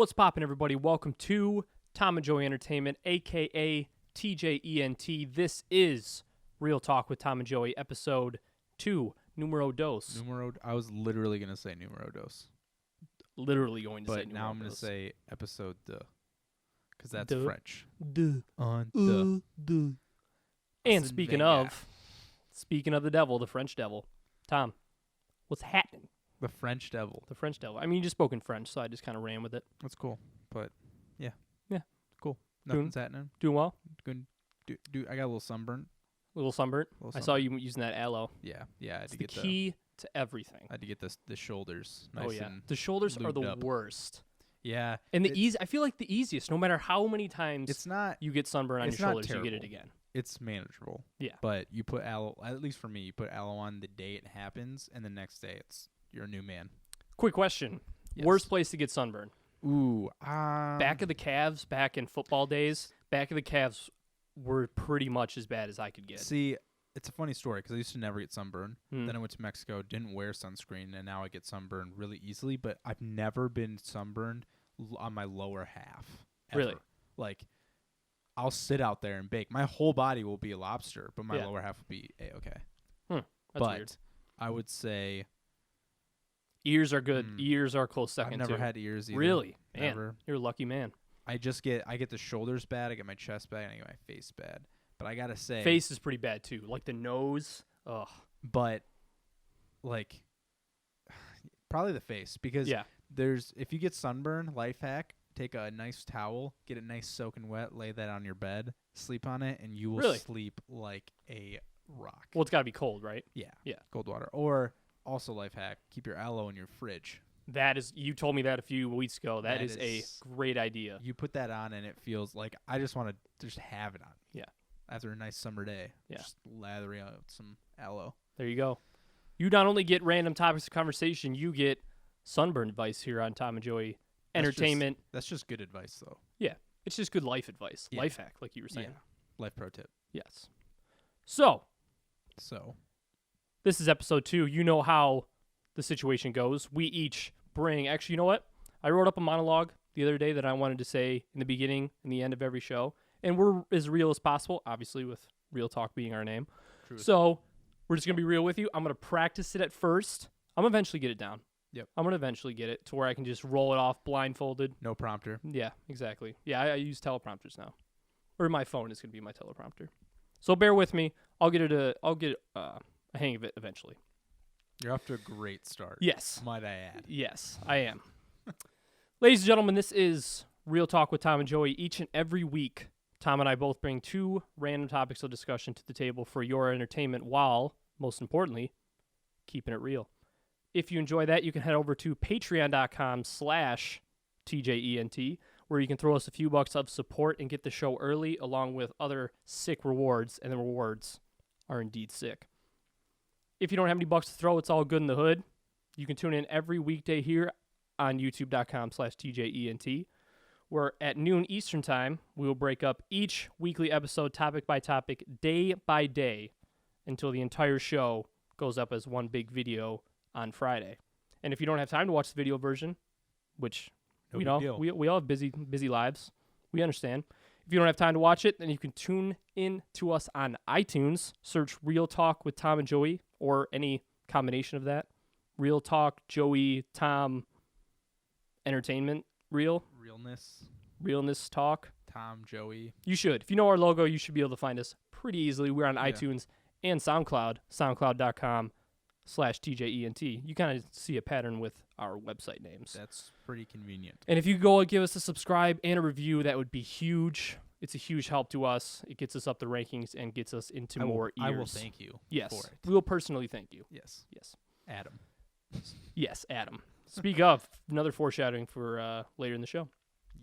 What's poppin', everybody? Welcome to Tom and Joey Entertainment, a.k.a. TJENT. This is Real Talk with Tom and Joey, episode 2, numero dos. I was literally going to say numero dos. Literally going to say but numero now I'm going to dos. say episode deux. Because that's Deux. French. Deux. Deux. And Arsène speaking Wenger. of the devil, the French devil, Tom, what's happening? The French devil. The French devil. I mean, you just spoke in French, so I just kind of ran with it. That's cool. But, yeah. Yeah. Cool. Doing- Nothing's happening. Doing well? Good. I got a little sunburn. A little sunburnt? I saw you using that aloe. Yeah. Yeah. I had It's to the get key to everything. I had to get the shoulders nice Oh, yeah. and The shoulders are the lubed up. worst. Yeah. And It- I feel like the easiest, no matter how many times It's not. you get sunburn on it's your not shoulders, you get it terrible. again. It's manageable. Yeah. But you put aloe, at least for me, you put aloe on the day it happens, and the next day you're a new man. Quick question. Yes. Worst place to get sunburn? Ooh. Back of the calves, back in football days, back of the calves were pretty much as bad as I could get. See, it's a funny story because I used to never get sunburned. Hmm. Then I went to Mexico, didn't wear sunscreen, and now I get sunburned really easily. But I've never been sunburned on my lower half. Ever. Really? Like, I'll sit out there and bake. My whole body will be a lobster, but my Yeah. lower half will be A-okay. That's but weird. I would say Ears are good. Hmm. Ears are close second, I've never too. had ears either. Really? Man, Never. you're a lucky man. I get the shoulders bad. I get my chest bad. And I get my face bad. But I gotta say, Face is pretty bad, too. Like the nose. Ugh. but like probably the face because Yeah. if you get sunburn, life hack, take a nice towel, get it nice soaking wet, lay that on your bed, sleep on it, and you will Really? sleep like a rock. Well, it's got to be cold, right? Yeah. Yeah. Cold water. Or also life hack, keep your aloe in your fridge. That is, you told me that a few weeks ago. That is a is- great idea. You put that on and it feels like I just want to just have it on. Yeah. After a nice summer day. Yeah. Just lathering out some aloe. There you go. You not only get random topics of conversation, you get sunburn advice here on Tom and Joey Entertainment. That's just good advice though. It's just good life advice, Yeah. life hack, like you were saying. Yeah. Life pro tip. Yes. So, So this is episode 2. You know how the situation goes. We each bring, actually, you know what? I wrote up a monologue the other day that I wanted to say in the beginning and the end of every show. And we're as real as possible, obviously, with Real Talk being our name. Truth. So, we're just going to be real with you. I'm going to practice it at first. I'm going to eventually get it down. Yep. I'm going to eventually get it to where I can just roll it off blindfolded. no prompter. Yeah, exactly. Yeah, I use teleprompters now, or my phone is going to be my teleprompter. So bear with me. I'll get a hang of it eventually. You're off to a great start. Yes, Might I add. yes, I am. Ladies and gentlemen, this is Real Talk with Tom and Joey. Each and every week, Tom and I both bring 2 random topics of discussion to the table for your entertainment, while most importantly, keeping it real. If you enjoy that, you can head over to patreon.com/TJENT, where you can throw us a few bucks of support and get the show early, along with other sick rewards, and the rewards are indeed sick. If you don't have any bucks to throw, it's all good in the hood. You can tune in every weekday here on youtube.com/TJENT, where at noon Eastern time, we will break up each weekly episode topic by topic, day by day, until the entire show goes up as one big video on Friday. And if you don't have time to watch the video version, which No we big know deal. we all have busy lives, we understand. If you don't have time to watch it, then you can tune in to us on iTunes. Search Real Talk with Tom and Joey, or any combination of that. Real Talk, Joey, Tom, Entertainment, Realness Talk. Tom, Joey. You should. If you know our logo, you should be able to find us pretty easily. We're on Yeah. iTunes and SoundCloud, soundcloud.com/TJENT. You kind of see a pattern with our website names. That's pretty convenient. And if you go and give us a subscribe and a review, that would be huge. It's a huge help to us. It gets us up the rankings and gets us into more ears. I will thank you Yes. for it. We will personally thank you. Yes. Yes. Adam. Yes, Adam. Speak of, another foreshadowing for later in the show.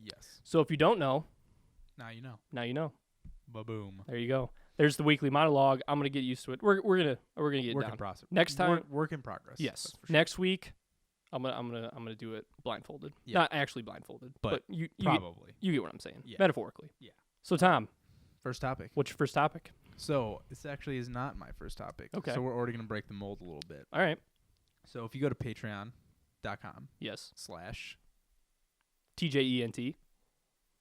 Yes. So if you don't know, Now you know. now you know. Ba-boom. There you go. There's the weekly monologue. I'm gonna get used to it. We're gonna get Work it in down. process. Next time- Work in progress. Yes. that's for sure. Next week, I'm gonna do it blindfolded. Yeah. Not actually blindfolded, But you Probably. you get what I'm saying. Yeah. Metaphorically. Yeah. So Tom, First topic. what's your first topic? So this actually is not my first topic. Okay. So we're already gonna break the mold a little bit. All right. So if you go to patreon.com/TJENT, Yes. TJENT.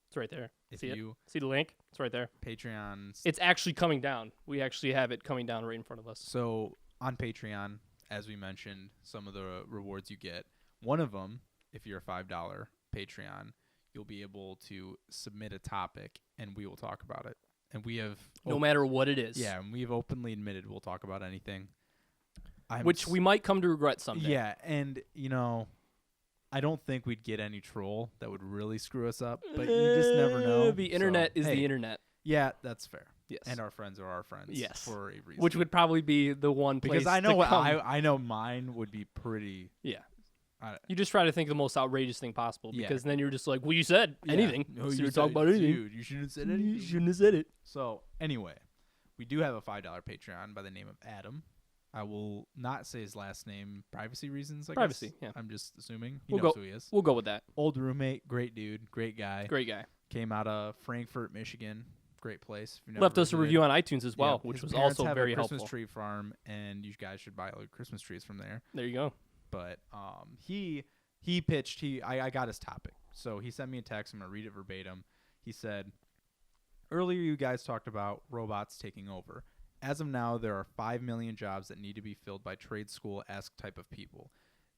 It's right there. If See it? you See the link? It's right there. Patreon. It's actually coming down. We actually have it coming down right in front of us. So on Patreon, as we mentioned, some of the rewards you get. One of them, if you're a $5 Patreon, you'll be able to submit a topic, and we will talk about it. And we have No matter what it is. yeah, and we've openly admitted we'll talk about anything. Which we might come to regret someday. Yeah, and I don't think we'd get any troll that would really screw us up, but you just never know. The internet So, is hey, the internet. Yeah, that's fair. Yes. And our friends are our friends. Yes. For a reason. Which would probably be the one place because I know to come. I know mine would be pretty. Yeah. I- You just try to think of the most outrageous thing possible Yeah. because then you're just like, well, you said Yeah. anything. No, so you you're talking said- about anything. Dude, you shouldn't have said anything. You shouldn't have said it. So anyway, we do have a $5 Patreon by the name of Adam. I will not say his last name, privacy reasons. Privacy, guess. yeah. I'm just assuming he We'll knows go- who he is. We'll go with that. Old roommate, great dude, great guy. Great guy. Came out of Frankfort, Michigan. Great place. If you've never Left us a visited. review on iTunes as well, Yeah, which his was parents also have very a Christmas helpful. tree farm, and you guys should buy all your Christmas trees from there. There you go. But he pitched. I got his topic, so he sent me a text. I'm gonna read it verbatim. He said, "Earlier, you guys talked about robots taking over. As of now, there are 5 million jobs that need to be filled by trade school-esque type of people.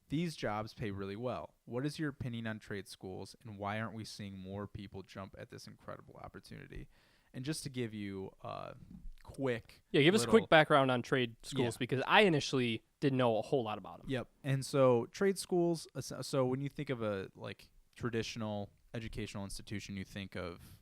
These jobs pay really well. What is your opinion on trade schools, and why aren't we seeing more people jump at this incredible opportunity?" And just to give you a quick Yeah, give us a little- quick background on trade schools Yeah. because I initially didn't know a whole lot about them. Yep. And so trade schools, so when you think of a traditional educational institution, you think of,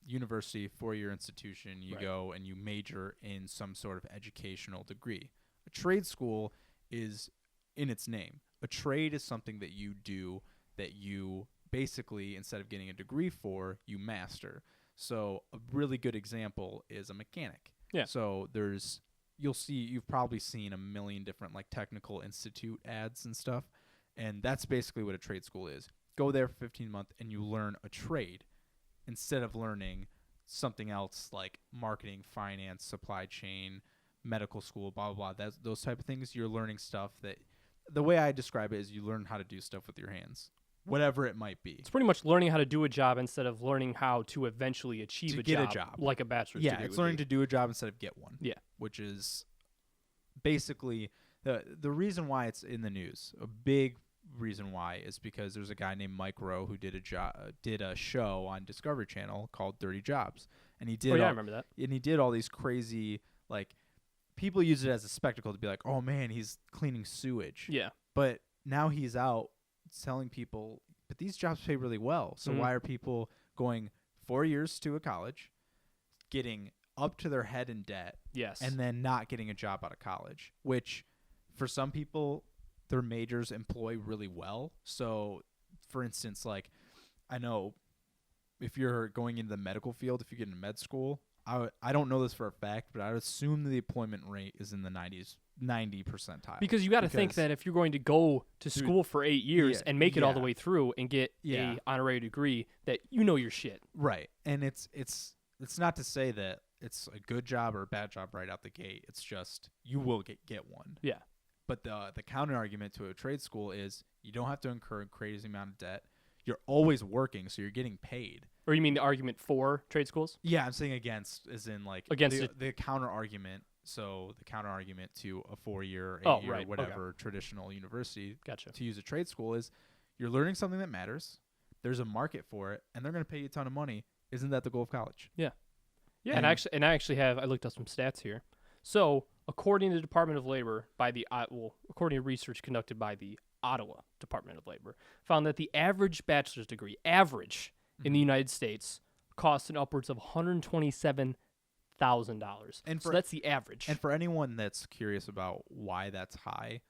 university, 4-year institution, you Right. go and you major in some sort of educational degree. A trade school is in its name. A trade is something that you do that you basically, instead of getting a degree for, you master. So a really good example is a mechanic. Yeah. So you've probably seen a million different technical institute ads and stuff, and that's basically what a trade school is. Go there for 15 months and you learn a trade instead of learning something else like marketing, finance, supply chain, medical school, blah blah blah. Those type of things. You're learning stuff that the way I describe it is you learn how to do stuff with your hands, whatever it might be. It's pretty much learning how to do a job instead of learning how to eventually achieve To a, get a job, job. like a bachelor's Yeah, degree. it's would learning be. to do a job instead of get one. Yeah. Which is basically the reason why it's in the news. A big reason why is because there's a guy named Mike Rowe who did a show on Discovery Channel called Dirty Jobs, and he did Oh, yeah, I all, remember that. and he did all these crazy people use it as a spectacle to be like, oh man, he's cleaning sewage. Yeah. But now he's out telling people, but these jobs pay really well. So Mhm. why are people going 4 years to a college, getting up to their head in debt, Yes. and then not getting a job out of college? Which, for some people, their majors employ really well. So, for instance, I know if you're going into the medical field, if you get into med school, I don't know this for a fact, but I would assume the employment rate is in the 90 percentile. Because you got to think that if you're going to go to Dude, school for 8 years yeah, and make it all the yeah. way through and get Yeah. a honorary degree, that you know your shit. Right. And it's not to say that it's a good job or a bad job right out the gate. It's just you will get one. Yeah. But the counter argument to a trade school is you don't have to incur a crazy amount of debt. You're always working, so you're getting paid. Or you mean the argument for trade schools? Yeah, I'm saying against, as in Against the counter argument. So the counter argument to a 4-year, 8-year, Oh, right, okay. whatever traditional university Gotcha. to use a trade school is you're learning something that matters. There's a market for it, and they're going to pay you a ton of money. Isn't that the goal of college? Yeah, And- and I actually have I looked up some stats here. So according to the Department of Labor, according to research conducted by the Ottawa Department of Labor, found that the average bachelor's degree, in the United States, costs an upwards of $127,000. And so for- that's the average. And for anyone that's curious about why that's high,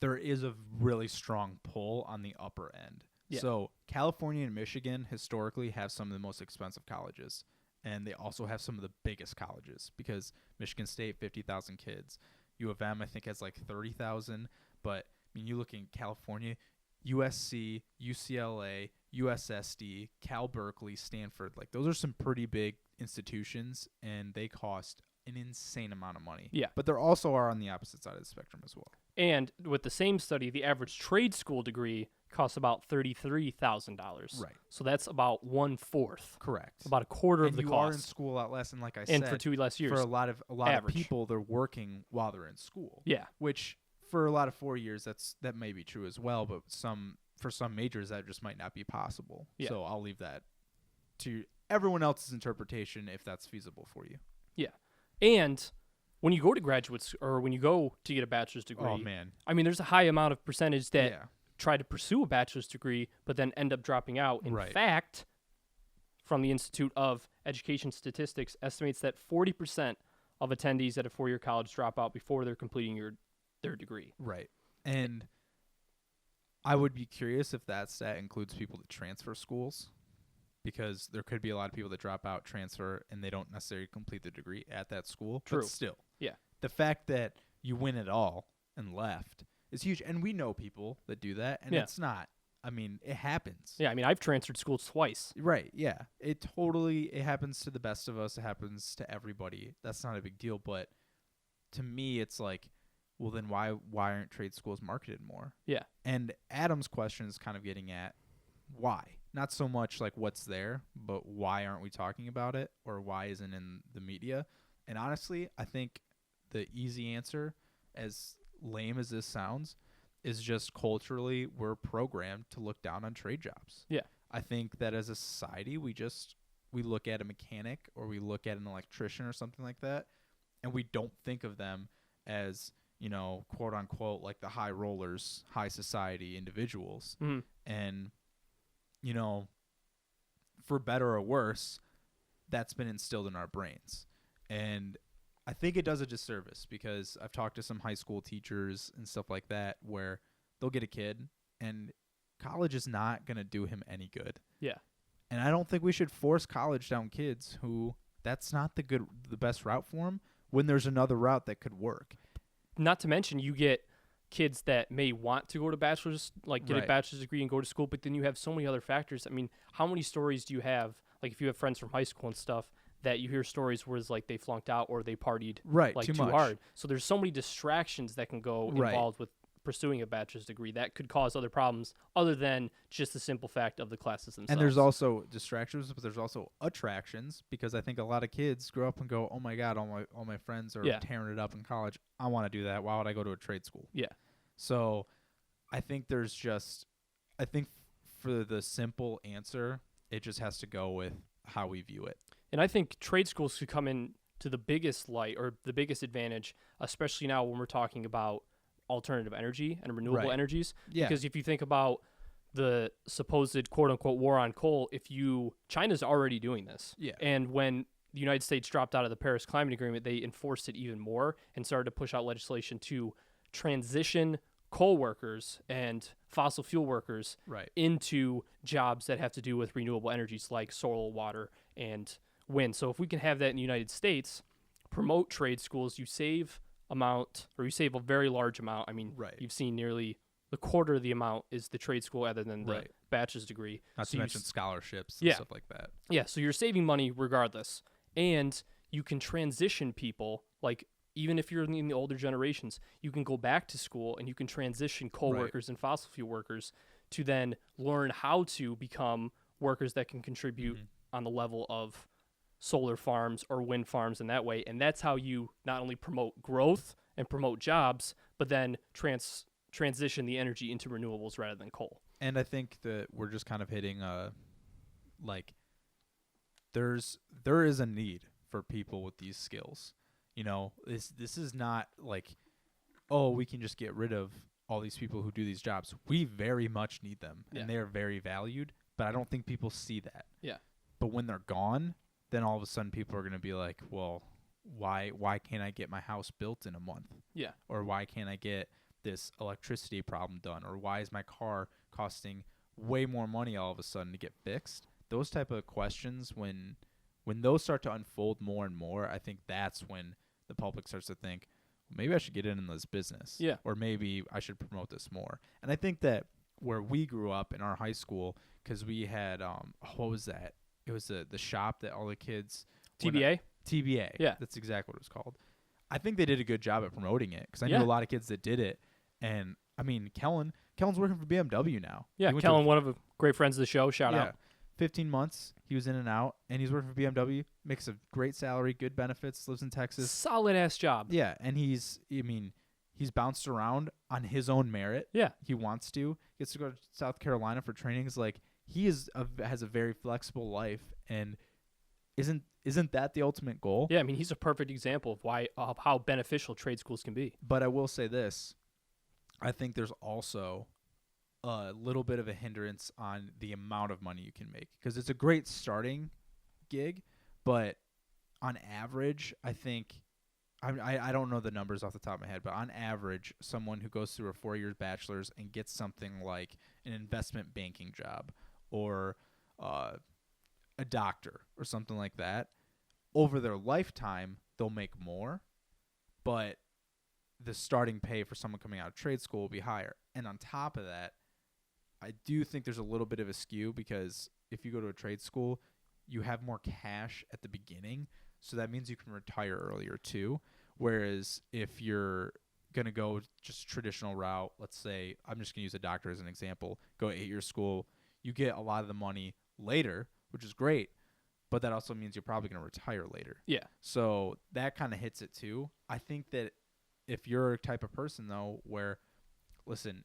there is a really strong pull on the upper end. Yeah. So California and Michigan historically have some of the most expensive colleges, and they also have some of the biggest colleges because Michigan State, 50,000 kids. U of M, I think, has 30,000. But I mean, you look in California, USC, UCLA, USSD, Cal Berkeley, Stanford. Those are some pretty big institutions, and they cost an insane amount of money. Yeah. But there also are on the opposite side of the spectrum as well. And with the same study, the average trade school degree costs about $33,000. Right. So that's about 1/4, Correct. about a quarter And of the you are in cost. school a lot less, and like I And said, for 2 less years. for a lot of Average. people, they're working while they're in school. Yeah. Which for a lot of 4 years, that may be true as well. But for some majors, that just might not be possible. Yeah. So I'll leave that to everyone else's interpretation if that's feasible for you. And when you go to or when you go to get a bachelor's degree, Oh man. I mean, there's a high amount of percentage that Yeah. try to pursue a bachelor's degree but then end up dropping out. In Right. fact, from the Institute of Education Statistics estimates that 40% of attendees at a 4-year college drop out before they're completing their degree. Right. And I would be curious if that stat includes people that transfer schools, because there could be a lot of people that drop out, transfer, and they don't necessarily complete the degree at that school. True. But still. Yeah. The fact that you win it all and left is huge. And we know people that do that, and Yeah. it's not. I mean, it happens. Yeah, I mean, I've transferred schools twice. Right, yeah. It happens to the best of us. It happens to everybody. That's not a big deal. But to me, it's like, well, then why aren't trade schools marketed more? Yeah. And Adam's question is kind of getting at why. Not so much like what's there, but why aren't we talking about it, or why isn't in the media? And honestly, I think the easy answer, as lame as this sounds, is just culturally we're programmed to look down on trade jobs. Yeah. I think that as a society, we look at a mechanic or we look at an electrician or something like that, and we don't think of them as, quote unquote, like the high rollers, high society individuals. Mhm. And, for better or worse, that's been instilled in our brains. And I think it does a disservice, because I've talked to some high school teachers and stuff like that where they'll get a kid and college is not going to do him any good. Yeah. And I don't think we should force college down kids who that's not the best route for them, when there's another route that could work. Not to mention, you get kids that may want to go to bachelor's, like get a Right. bachelor's degree and go to school, but then you have so many other factors. I mean, how many stories do you have, like if you have friends from high school and stuff, that you hear stories where it's like they flunked out or they partied Right, like too too much. hard. So there's so many distractions that can go Right. involved with pursuing a bachelor's degree that could cause other problems other than just the simple fact of the classes themselves. And there's also distractions, but there's also attractions, because I think a lot of kids grow up and go, "Oh my God, all my friends are Yeah. tearing it up in college. I want to do that. Why would I go to a trade school?" Yeah. So, I think for the simple answer, it just has to go with how we view it. And I think trade schools could come in to the biggest light or the biggest advantage, especially now when we're talking about alternative energy and renewable Right. energies. Yeah. Because if you think about the supposed quote unquote war on coal, China's already doing this. Yeah. And when the United States dropped out of the Paris Climate Agreement, they enforced it even more and started to push out legislation to transition coal workers and fossil fuel workers Right. into jobs that have to do with renewable energies like solar, water, and wind. So if we can have that in the United States, promote trade schools, you save a very large amount. I mean, Right. you've seen nearly the quarter of the amount is the trade school other than the Right. bachelor's degree. Not So to you mention s- scholarships and Yeah. stuff like that. Yeah, so you're saving money regardless. And you can transition people, like even if you're in the older generations, you can go back to school and you can transition coal Right. workers and fossil fuel workers to then learn how to become workers that can contribute Mhm. on the level of solar farms or wind farms in that way. And that's how you not only promote growth and promote jobs, but then transition the energy into renewables rather than coal. And I think that we're just kind of hitting there is a need for people with these skills. This is not like, oh, we can just get rid of all these people who do these jobs. We very much need them, Yeah. and they are very valued, but I don't think people see that. Yeah. But when they're gone, then all of a sudden people are going to be like, well, why can't I get my house built in a month? Yeah. Or why can't I get this electricity problem done? Or why is my car costing way more money all of a sudden to get fixed? Those type of questions, when those start to unfold more and more, I think that's when the public starts to think, maybe I should get in this business. Yeah. Or maybe I should promote this more. And I think that where we grew up in our high school, because we had, what was that? It was the shop that all the kids... TBA? TBA. Yeah. That's exactly what it was called. I think they did a good job at promoting it, because I Yeah. knew a lot of kids that did it. And, I mean, Kellen Kellen's working for BMW now. Yeah, He went Kellen, one of the great friends of the show. Shout out. 15 months he was in and out, and he's working for BMW. Makes a great salary, good benefits. Lives in Texas. Solid ass job. Yeah, and he's bounced around on his own merit. Yeah. He wants to. Gets to go to South Carolina for trainings. Like he has a very flexible life, and isn't that the ultimate goal? Yeah, I mean, he's a perfect example of how beneficial trade schools can be. But I will say this. I think there's also a little bit of a hindrance on the amount of money you can make, because it's a great starting gig, but on average, I think I don't know the numbers off the top of my head, but on average, someone who goes through a 4-year bachelor's and gets something like an investment banking job or a doctor or something like that, over their lifetime, they'll make more, but the starting pay for someone coming out of trade school will be higher. And on top of that, I do think there's a little bit of a skew, because if you go to a trade school, you have more cash at the beginning, so that means you can retire earlier too. Whereas if you're going to go just traditional route, let's say, I'm just going to use a doctor as an example, go 8-year school, you get a lot of the money later, which is great, but that also means you're probably going to retire later. Yeah. So that kind of hits it too. I think that if you're a type of person, though, where, listen,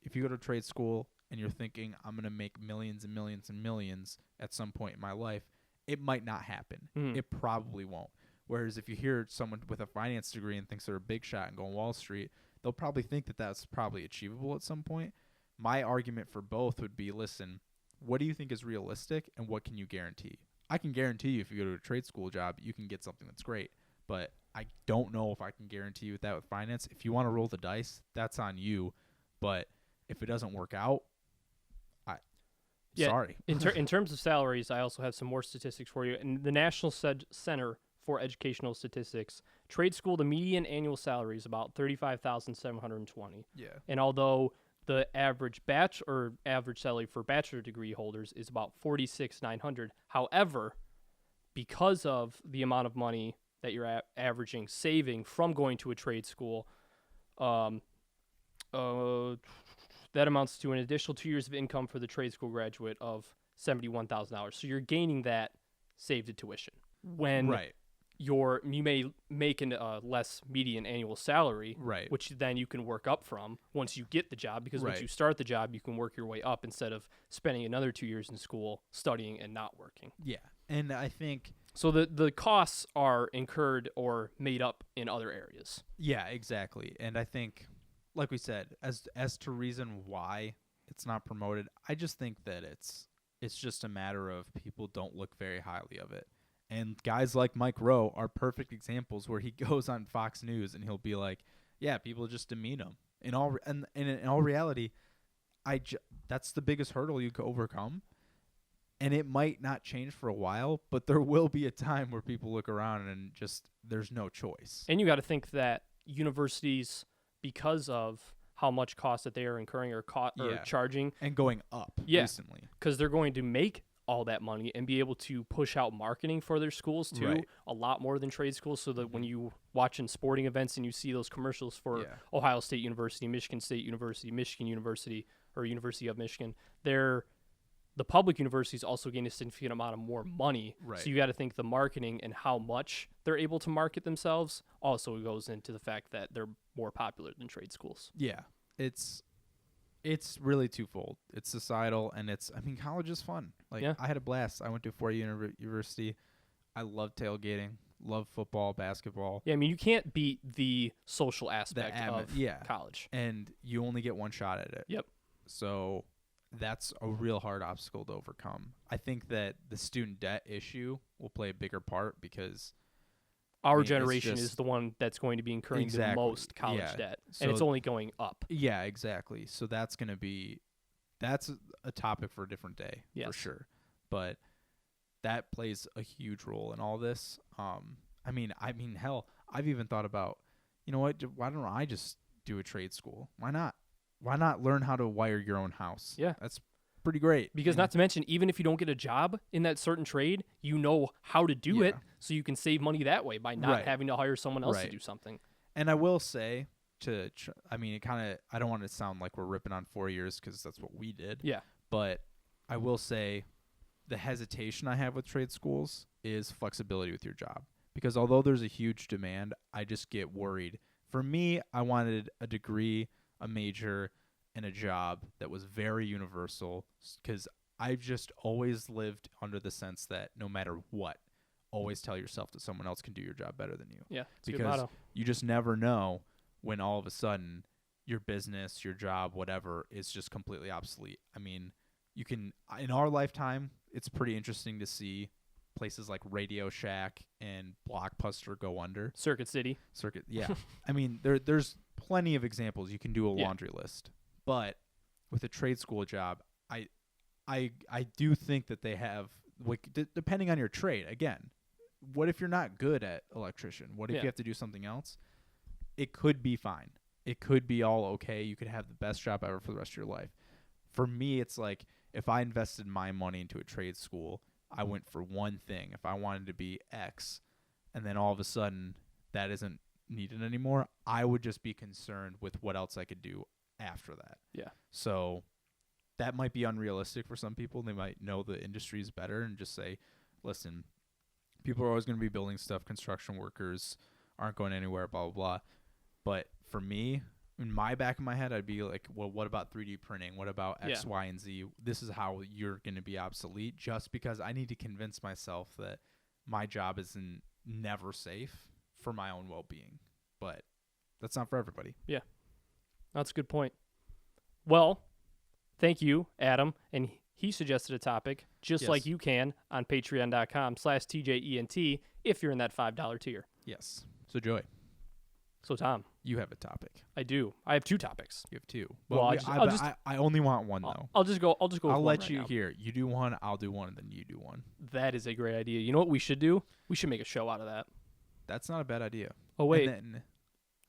if you go to trade school and you're thinking, I'm going to make millions and millions and millions at some point in my life, it might not happen. It probably won't. Whereas if you hear someone with a finance degree and thinks they're a big shot and go on Wall Street, they'll probably think that that's probably achievable at some point. My argument for both would be, listen, what do you think is realistic and what can you guarantee? I can guarantee you if you go to a trade school job, you can get something that's great. But I don't know if I can guarantee you that with finance. If you want to roll the dice, that's on you. But if it doesn't work out, sorry. In terms of salaries, I also have some more statistics for you. In the National Center for Educational Statistics, trade school, the median annual salary is about $35,720. Yeah. And although the average average salary for bachelor degree holders is about $46,900, however, because of the amount of money that you're averaging saving from going to a trade school, that amounts to an additional 2 years of income for the trade school graduate of $71,000. So you're gaining that saved tuition. When you may make a less median annual salary, which then you can work up from once you get the job, because once you start the job, you can work your way up instead of spending another 2 years in school studying and not working. Yeah, and I think... So the costs are incurred or made up in other areas. Yeah, exactly. And I think, like we said, as to reason why it's not promoted, I just think that it's just a matter of people don't look very highly of it. And guys like Mike Rowe are perfect examples where he goes on Fox News and he'll be like, yeah, people just demean him. In all reality, that's the biggest hurdle you can overcome. And it might not change for a while, but there will be a time where people look around and just there's no choice. And you got to think that universities, because of how much cost that they are incurring or charging. And going up recently. Because they're going to make all that money and be able to push out marketing for their schools too, a lot more than trade schools, so that when you watch in sporting events and you see those commercials for Ohio State University, Michigan State University, Michigan University, or University of Michigan, the public universities also gain a significant amount of more money. So you got to think the marketing and how much they're able to market themselves also goes into the fact that they're more popular than trade schools. Yeah, it's really twofold. It's societal, and college is fun. I had a blast. I went to a 4-year university. I love tailgating, love football, basketball. Yeah, I mean, you can't beat the social aspect of college. And you only get one shot at it. Yep. So that's a real hard obstacle to overcome. I think that the student debt issue will play a bigger part, because our generation is the one that's going to be incurring the most college debt, and it's only going up. Yeah, exactly. So that's a topic for a different day, for sure. But that plays a huge role in all this. Hell, I've even thought about, you know what? Why don't I just do a trade school? Why not? Why not learn how to wire your own house? Yeah. That's pretty great. Because not to mention, even if you don't get a job in that certain trade, you know how to do it, so you can save money that way by not having to hire someone else to do something. And I will say, I mean, it kind of, I don't want to sound like we're ripping on 4 years because that's what we did. Yeah. But I will say the hesitation I have with trade schools is flexibility with your job. Because although there's a huge demand, I just get worried. For me, I wanted a degree, a major, and a job that was very universal, because I've just always lived under the sense that no matter what, always tell yourself that someone else can do your job better than you. Yeah, it's a good Because motto. you just never know when all of a sudden your business, your job, whatever, is just completely obsolete. I mean, you can, in our lifetime, it's pretty interesting to see places like Radio Shack and Blockbuster go under. Circuit City. Yeah. I mean, there's plenty of examples. You can do a Yeah. laundry list. But with a trade school job, I do think that they have, like, depending on your trade, again, what if you're not good at electrician? What if Yeah. you have to do something else? It could be fine. It could be all okay. You could have the best job ever for the rest of your life. For me, it's like, if I invested my money into a trade school, I went for one thing. If I wanted to be X, and then all of a sudden that isn't needed anymore, I would just be concerned with what else I could do after that. Yeah. So that might be unrealistic for some people. They might know the industry is better and just say, listen, people are always going to be building stuff. Construction workers aren't going anywhere, blah, blah, blah. But for me, in my back of my head, I'd be like, well, what about 3D printing? What about X, Yeah. Y, and Z? This is how you're going to be obsolete, just because I need to convince myself that my job is never safe for my own well-being. But that's not for everybody. That's a good point. Well, thank you, Adam. And he suggested a topic, just Yes. like you can, on patreon.com/TJENT if you're in that $5 tier. Yes. So, Joy, So, Tom, you have a topic. I do. I have 2 topics. You have two. Well, I only want one, though. I'll just go. I'll just go. with I'll one let right you now. hear. You do one, I'll do one, and then you do one. That is a great idea. You know what we should do? We should make a show out of that. That's not a bad idea. Oh wait, And then,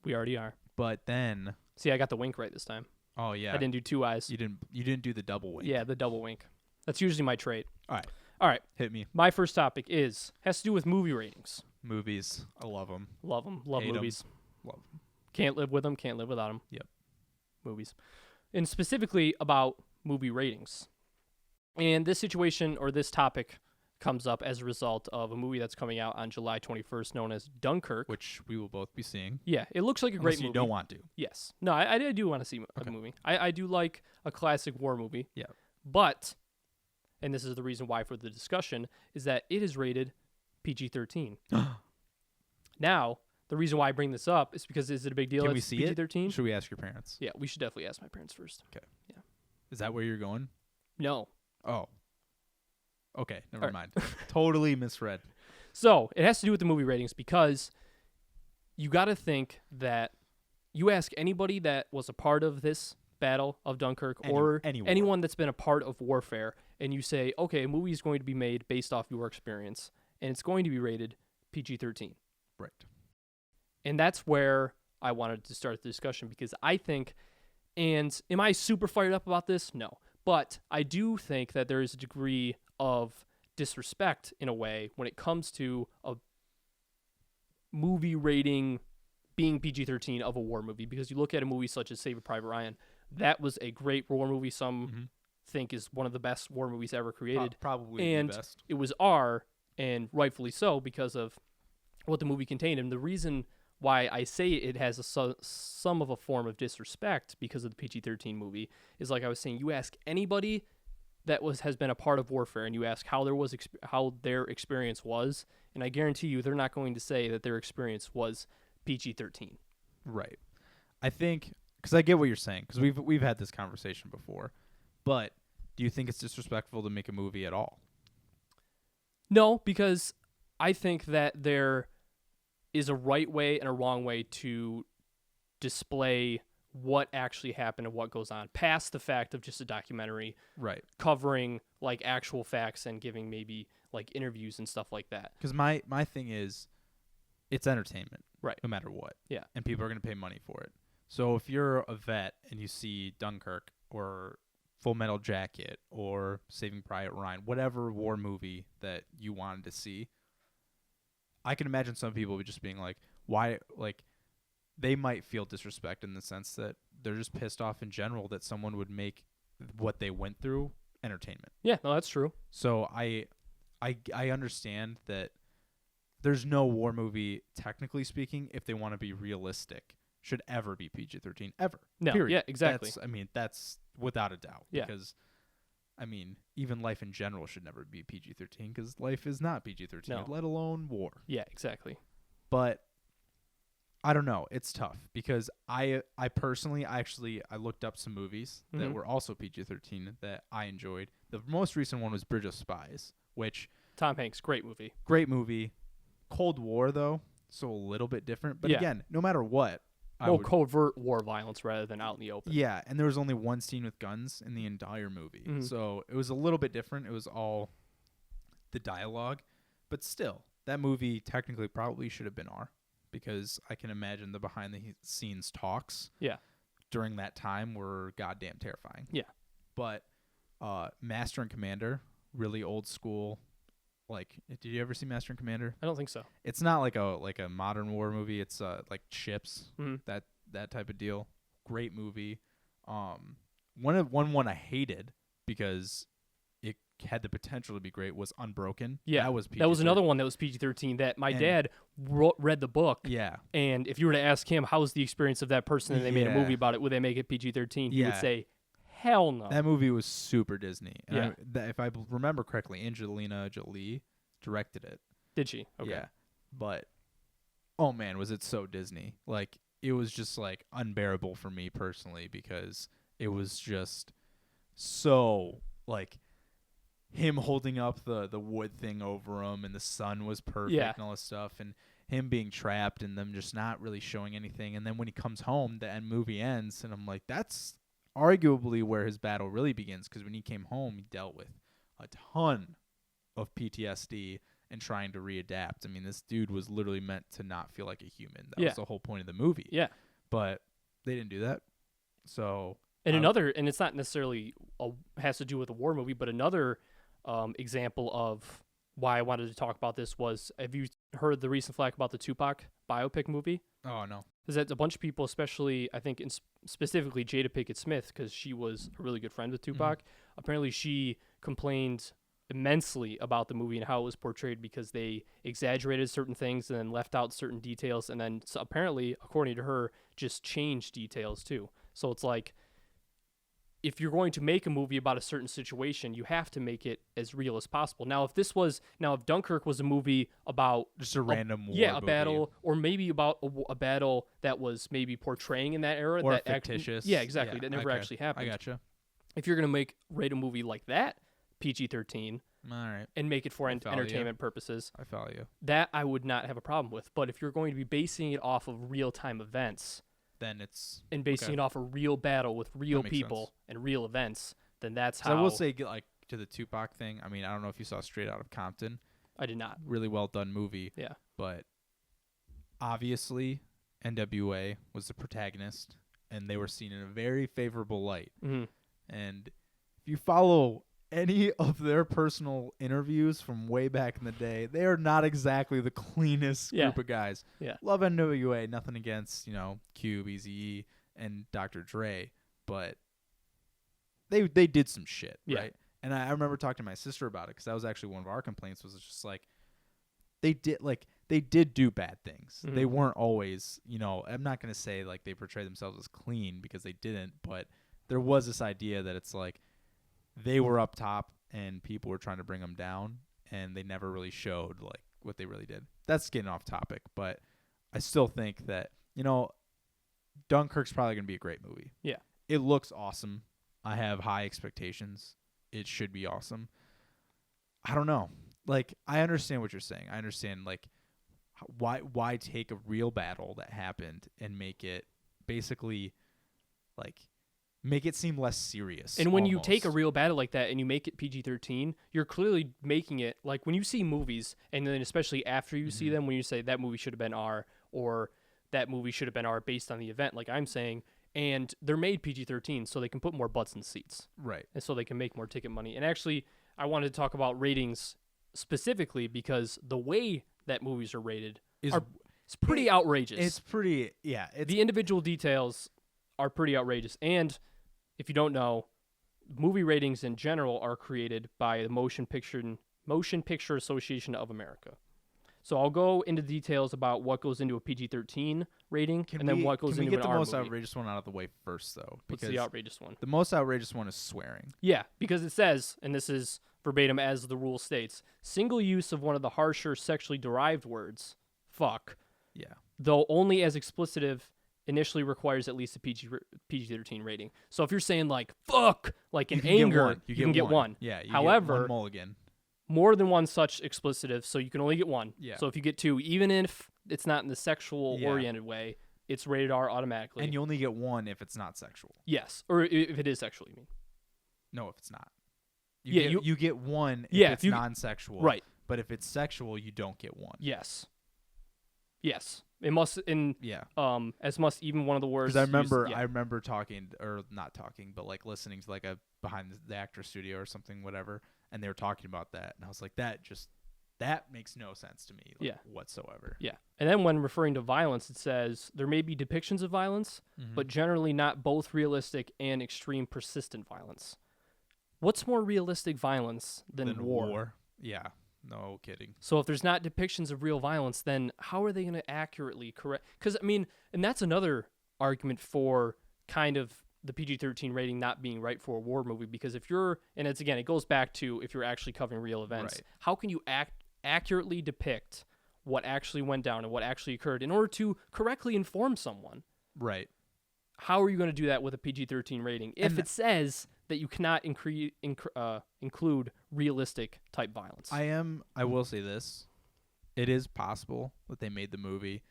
we already are. but then, See, I got the wink right this time. oh yeah, I didn't do 2 eyes. You didn't do the double wink. Yeah, the double wink. That's usually my trait. All right. Hit me. My first topic has to do with movie ratings. Movies. I love them. Love them. Love Hate 'em. movies. Love them. Can't live with them. Can't live without them. Yep. Movies. And specifically about movie ratings. And this situation or this topic comes up as a result of a movie that's coming out on July 21st known as Dunkirk. Which we will both be seeing. Yeah, it looks like a Unless great you movie. don't want to. Yes. No, I do want to see a Okay. movie. I do like a classic war movie. Yeah. But, and this is the reason why for the discussion, is that it is rated PG-13. Now, the reason why I bring this up is because is it a big deal? Can that we it's see it? PG-13? Should we ask your parents? Yeah, we should definitely ask my parents first. Is that where you're going? No. Oh. Okay, never All mind. Totally misread. So, it has to do with the movie ratings because you got to think that you ask anybody that was a part of this battle of Dunkirk or any war. anyone that's been a part of warfare, and you say, okay, a movie is going to be made based off your experience, and it's going to be rated PG-13. Right. And that's where I wanted to start the discussion because I think, and am I super fired up about this? No. But I do think that there is a degree of disrespect in a way when it comes to a movie rating being PG-13 of a war movie, because you look at a movie such as Saving Private Ryan, that was a great war movie. Some think is one of the best war movies ever created. Probably And the best. it was R, and rightfully so because of what the movie contained. And the reason why I say it has some of a form of disrespect because of the PG-13 movie is, like I was saying, you ask anybody that has been a part of warfare, and you ask how their experience was, and I guarantee you they're not going to say that their experience was PG-13. Right. I think, because I get what you're saying, because we've had this conversation before, but do you think it's disrespectful to make a movie at all? No, because I think that there is a right way and a wrong way to display what actually happened and what goes on, past the fact of just a documentary Right. covering like actual facts and giving maybe like interviews and stuff like that. Because my thing is, it's entertainment. Right. No matter what. Yeah. And people are going to pay money for it. So if you're a vet and you see Dunkirk or Full Metal Jacket or Saving Private Ryan, whatever war movie that you wanted to see, I can imagine some people just being like, why, like, they might feel disrespect in the sense that they're just pissed off in general that someone would make what they went through entertainment. Yeah, no, that's true. So I understand that there's no war movie, technically speaking, if they want to be realistic, should ever be PG-13 ever. No, period. yeah, exactly. That's without a doubt. Yeah. Because, even life in general should never be PG-13 because life is not PG-13, No. let alone war. Yeah, exactly. But I don't know. It's tough because I personally, I looked up some movies that Mhm. were also PG-13 that I enjoyed. The most recent one was Bridge of Spies, which Tom Hanks, great movie. great movie. Cold War though, so a little bit different. But Yeah. again, no matter what, More covert war violence rather than out in the open. yeah. And there was only one scene with guns in the entire movie, Mhm. so it was a little bit different. It was all the dialogue, but still, that movie technically probably should have been R. Because I can imagine the behind the scenes talks during that time were goddamn terrifying. Yeah. But Master and Commander, really old school. Like, did you ever see Master and Commander? I don't think so. It's not like a modern war movie. It's like ships, Mhm. that type of deal. Great movie. One I hated because it had the potential to be great was Unbroken. Yeah, that was that was another one that was PG-13 that my And- dad read the book. Yeah. And if you were to ask him, how was the experience of that person and they made a Yeah. movie about it, would they make it PG-13? He would Yeah. say, hell no. That movie was super Disney. And Yeah. if I remember correctly, Angelina Jolie directed it. Did she? Okay. Yeah. But, oh man, was it so Disney. Like, it was just, like, unbearable for me personally because it was just so, like, him holding up the wood thing over him and the sun was perfect Yeah. and all this stuff and him being trapped and them just not really showing anything. And then when he comes home, the movie ends and I'm like, that's arguably where his battle really begins because when he came home, he dealt with a ton of PTSD and trying to readapt. I mean, this dude was literally meant to not feel like a human. That Yeah. was the whole point of the movie. Yeah. But they didn't do that. So And and it's not necessarily has to do with a war movie, but another example of why I wanted to talk about this was, have you heard the recent flack about the Tupac biopic movie? oh no. Is that a bunch of people, especially I think specifically Jada Pinkett Smith, because she was a really good friend with Tupac. Apparently, she complained immensely about the movie and how it was portrayed because they exaggerated certain things and then left out certain details, and then apparently, according to her, just changed details too. So it's like, if you're going to make a movie about a certain situation, you have to make it as real as possible. Now, if Dunkirk was a movie about Just a random war a movie. battle, or maybe about a battle that was maybe portraying in that era, Or that fictitious. yeah, exactly, Yeah, that never okay. actually happened. I gotcha. If you're gonna rate a movie like that, PG-13, All right. and make it for I follow you. entertainment purposes, I follow you. that I would not have a problem with. But if you're going to be basing it off of real-time events Then it's and basing okay. it off a real battle with real makes people sense. and real events, then that's 'cause how I will say, like, to the Tupac thing, I mean, I don't know if you saw Straight Outta Compton. I did not. Really well done movie. Yeah. But obviously, NWA was the protagonist, and they were seen in a very favorable light. Hmm. And if you follow any of their personal interviews from way back in the day, they are not exactly the cleanest Yeah. group of guys. Yeah. Love NWA, nothing against, Cube, Eazy-E, and Dr. Dre, but they did some shit, Yeah. right? And I remember talking to my sister about it because that was actually one of our complaints. Was just like they did do bad things. Mhm. They weren't always, I'm not gonna say like they portray themselves as clean because they didn't, but there was this idea that it's like they were up top and people were trying to bring them down, and they never really showed like what they really did. That's getting off topic, but I still think that Dunkirk's probably gonna be a great movie. Yeah. It looks awesome. I have high expectations. It should be awesome. I don't know. Like, I understand what you're saying. I understand, like, why take a real battle that happened and make it basically, like, make it seem less serious. And when you take a almost. real battle like that and you make it PG-13, you're clearly making it, like, when you see movies, and then especially after you see them, when you say that movie should have been R, or that movie should have been R based on the event, like I'm saying, and they're made PG-13 so they can put more butts in seats. Right. And so they can make more ticket money. And actually, I wanted to talk about ratings specifically because the way that movies are rated Is are It's pretty outrageous. It's pretty, yeah. The individual details are pretty outrageous. And if you don't know, movie ratings in general are created by the Motion Picture Association of America. So I'll go into details about what goes into a PG-13 rating then what goes into an R movie. Can we get the most outrageous one out of the way first, though? What's the outrageous one? The most outrageous one is swearing. Yeah, because it says, and this is verbatim as the rule states, single use of one of the harsher sexually derived words, fuck, Yeah. though only as explicitive initially requires at least a PG-13 rating. So if you're saying like fuck, like in anger, you can get one. Yeah. However, get one mulligan. More than one such explicitive, so you can only get one. Yeah. So if you get two, even if it's not in the sexual-oriented way, it's rated R automatically. And you only get one if it's not sexual. Yes, or if it is sexual, you mean. No, if it's not. You get one if it's non-sexual. Right. But if it's sexual, you don't get one. Yes. Yes. It must as must even one of the words. Because I remember talking, or not talking, but like listening to like a behind the actor studio or something, whatever, and they were talking about that, and I was like, that makes no sense to me, whatsoever. Yeah. And then when referring to violence, it says there may be depictions of violence, but generally not both realistic and extreme persistent violence. What's more realistic violence than war? Yeah. No kidding. So if there's not depictions of real violence, then how are they going to accurately correct? Because, I mean, and that's another argument for kind of the PG-13 rating not being right for a war movie. Because if you're, and it's again, it goes back to if you're actually covering real events, right. How can you accurately depict what actually went down and what actually occurred in order to correctly inform someone? Right. How are you going to do that with a PG-13 rating if it says that you cannot include realistic type violence? I will say this. It is possible that they made the movie,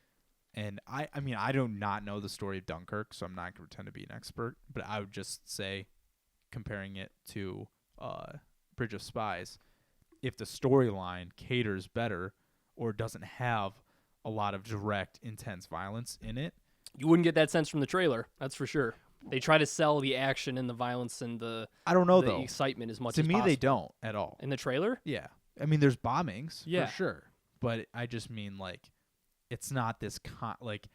and I mean, I do not know the story of Dunkirk, so I'm not going to pretend to be an expert, but I would just say, comparing it to Bridge of Spies, if the storyline caters better or doesn't have a lot of direct, intense violence in it. You wouldn't get that sense from the trailer, that's for sure. They try to sell the action and the violence and the I don't know the though excitement as much to as me possible. They don't at all In the trailer? Yeah, I mean there's bombings Yeah. for sure, but I just mean like it's not this like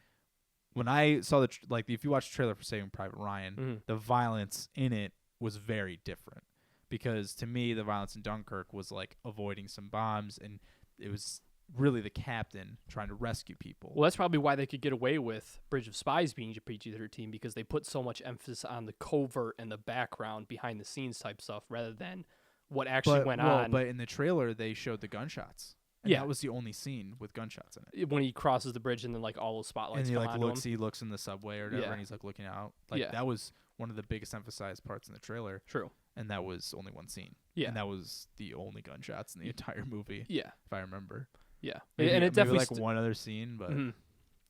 when I saw the if you watch the trailer for Saving Private Ryan, the violence in it was very different, because to me the violence in Dunkirk was like avoiding some bombs, and it was really the captain trying to rescue people. Well, that's probably why they could get away with Bridge of Spies being PG-13, because they put so much emphasis on the covert and the background, behind the scenes type stuff, rather than what actually went on. But in the trailer they showed the gunshots. And that was the only scene with gunshots in it. When he crosses the bridge and then like all those spotlights and he come like onto looks, him. he looks in the subway or whatever, and he's like looking out. Like that was one of the biggest emphasized parts in the trailer. True. And that was only one scene. Yeah. And that was the only gunshots in the entire movie. Yeah. If I remember. Yeah. Maybe, and it definitely like one other scene, but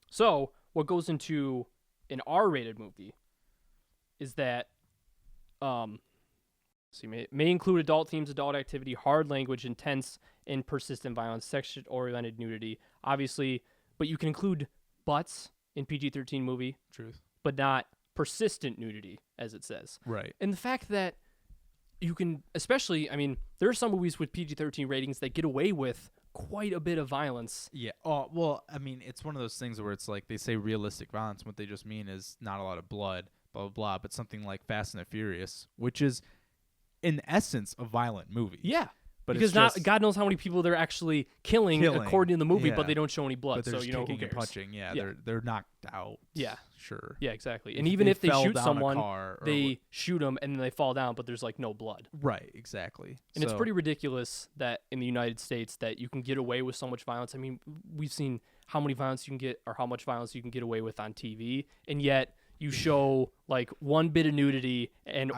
So what goes into an R-rated movie is that may include adult themes, adult activity, hard language, intense and persistent violence, sex-oriented nudity, obviously, but you can include butts in PG-13 movie. Truth. But not persistent nudity, as it says. Right. And the fact that you can, especially, I mean, there are some movies with PG-13 ratings that get away with quite a bit of violence. Yeah. Oh, well, I mean, it's one of those things where it's like they say realistic violence. What they just mean is not a lot of blood, blah, blah, blah, but something like Fast and the Furious, which is, in essence, a violent movie. Yeah. But because it's God knows how many people they're actually killing according to the movie, but they don't show any blood. But they're so, just who kicking cares? and punching. Yeah, they're knocked out. Yeah. Sure. Yeah, exactly. And even if they shoot someone, they shoot them and then they fall down, but there's like no blood. Right, exactly. And it's pretty ridiculous that in the United States that you can get away with so much violence. I mean, we've seen how many violence you can get or how much violence you can get away with on TV, and yet you show like one bit of nudity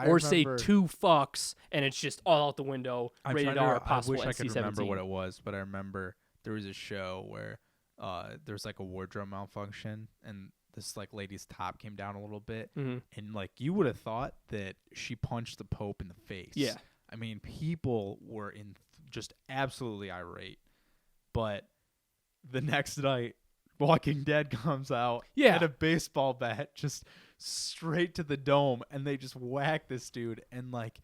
or say two fucks, and it's just all out the window, rated R, possible I wish I could NC-17. remember what it was, but I remember there was a show where there's like a wardrobe malfunction, and this like lady's top came down a little bit, and like you would have thought that she punched the Pope in the face. Yeah. I mean, people were just absolutely irate, but the next night, Walking Dead comes out and a baseball bat just straight to the dome, and they just whack this dude, and like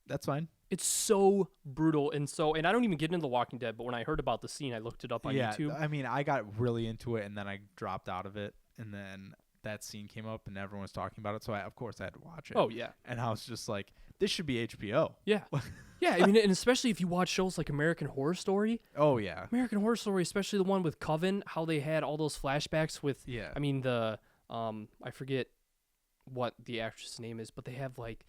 that's fine. It's so brutal, and I don't even get into The Walking Dead, but when I heard about the scene, I looked it up on YouTube. I mean, I got really into it, and then I dropped out of it, and then that scene came up, and everyone was talking about it, so of course I had to watch it. Oh yeah, And I was just like, this should be HBO. yeah, yeah. I mean, and especially if you watch shows like American Horror Story. Oh yeah. American Horror Story, especially the one with Coven, how they had all those flashbacks with. Yeah. I mean I forget what the actress' name is, but they have like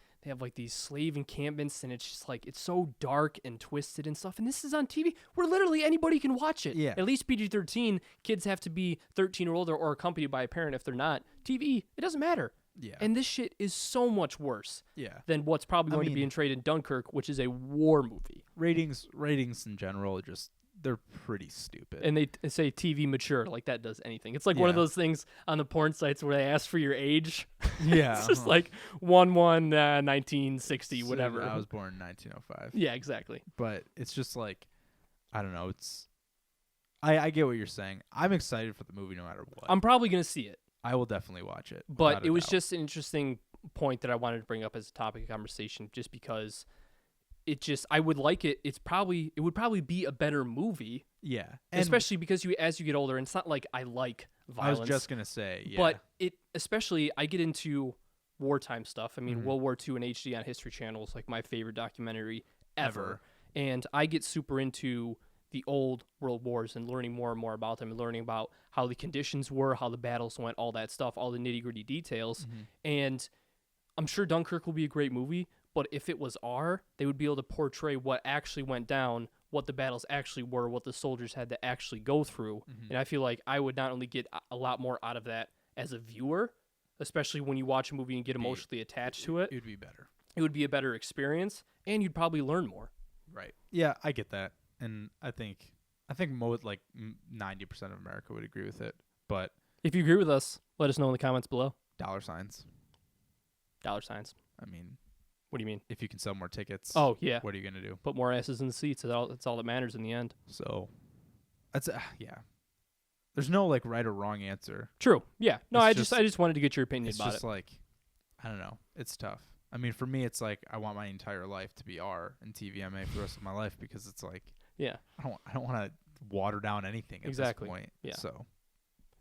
these slave encampments, and it's just like it's so dark and twisted and stuff. And this is on TV where literally anybody can watch it. Yeah. At least PG-13. Kids have to be 13 or older or accompanied by a parent. If they're not, TV, it doesn't matter. Yeah. And this shit is so much worse yeah. than what's probably going to be mean- portrayed in Dunkirk, which is a war movie. Ratings in general are just they're pretty stupid. And they say TV mature, like that does anything. It's like one of Yeah. those things on the porn sites where they ask for your age. yeah. It's just like 1960, So whatever. I was born in 1905. Yeah, exactly. But it's just like, I don't know. It's I get what you're saying. I'm excited for the movie no matter what. I'm probably going to see it, I will definitely watch it. but without a it was doubt. just an interesting point that I wanted to bring up as a topic of conversation just because I would like it. It would probably be a better movie, yeah. And especially because as you get older, and it's not like I like violence. I was just gonna say, yeah. But especially I get into wartime stuff. I mean, Mhm. World War II and HD on History Channel is like my favorite documentary ever. Ever. And I get super into the old world wars and learning more and more about them and learning about how the conditions were, how the battles went, all that stuff, all the nitty gritty details. Mhm. And I'm sure Dunkirk will be a great movie, but if it was they would be able to portray what actually went down, what the battles actually were, what the soldiers had to actually go through. Mhm. And I feel like I would not only get a lot more out of that as a viewer, especially when you watch a movie and get emotionally attached to it, It would be better. it would be a better experience, and you'd probably learn more. Right. Yeah, I get that, and I think 90% of America would agree with it. But If you agree with us, let us know in the comments below. $signs. $signs. I mean, What do you mean? if you can sell more tickets, Oh, yeah. what are you gonna do? Put more asses in the seats. That's all that matters in the end. So, that's yeah. There's no like right or wrong answer. True. Yeah. No, It's I just wanted to get your opinion It's about just it. like, I don't know. It's tough. I mean, for me, it's like I want my entire life to be R and TVMA for the rest of my life because it's like Yeah. I don't want to water down anything at Exactly. this point. Yeah. So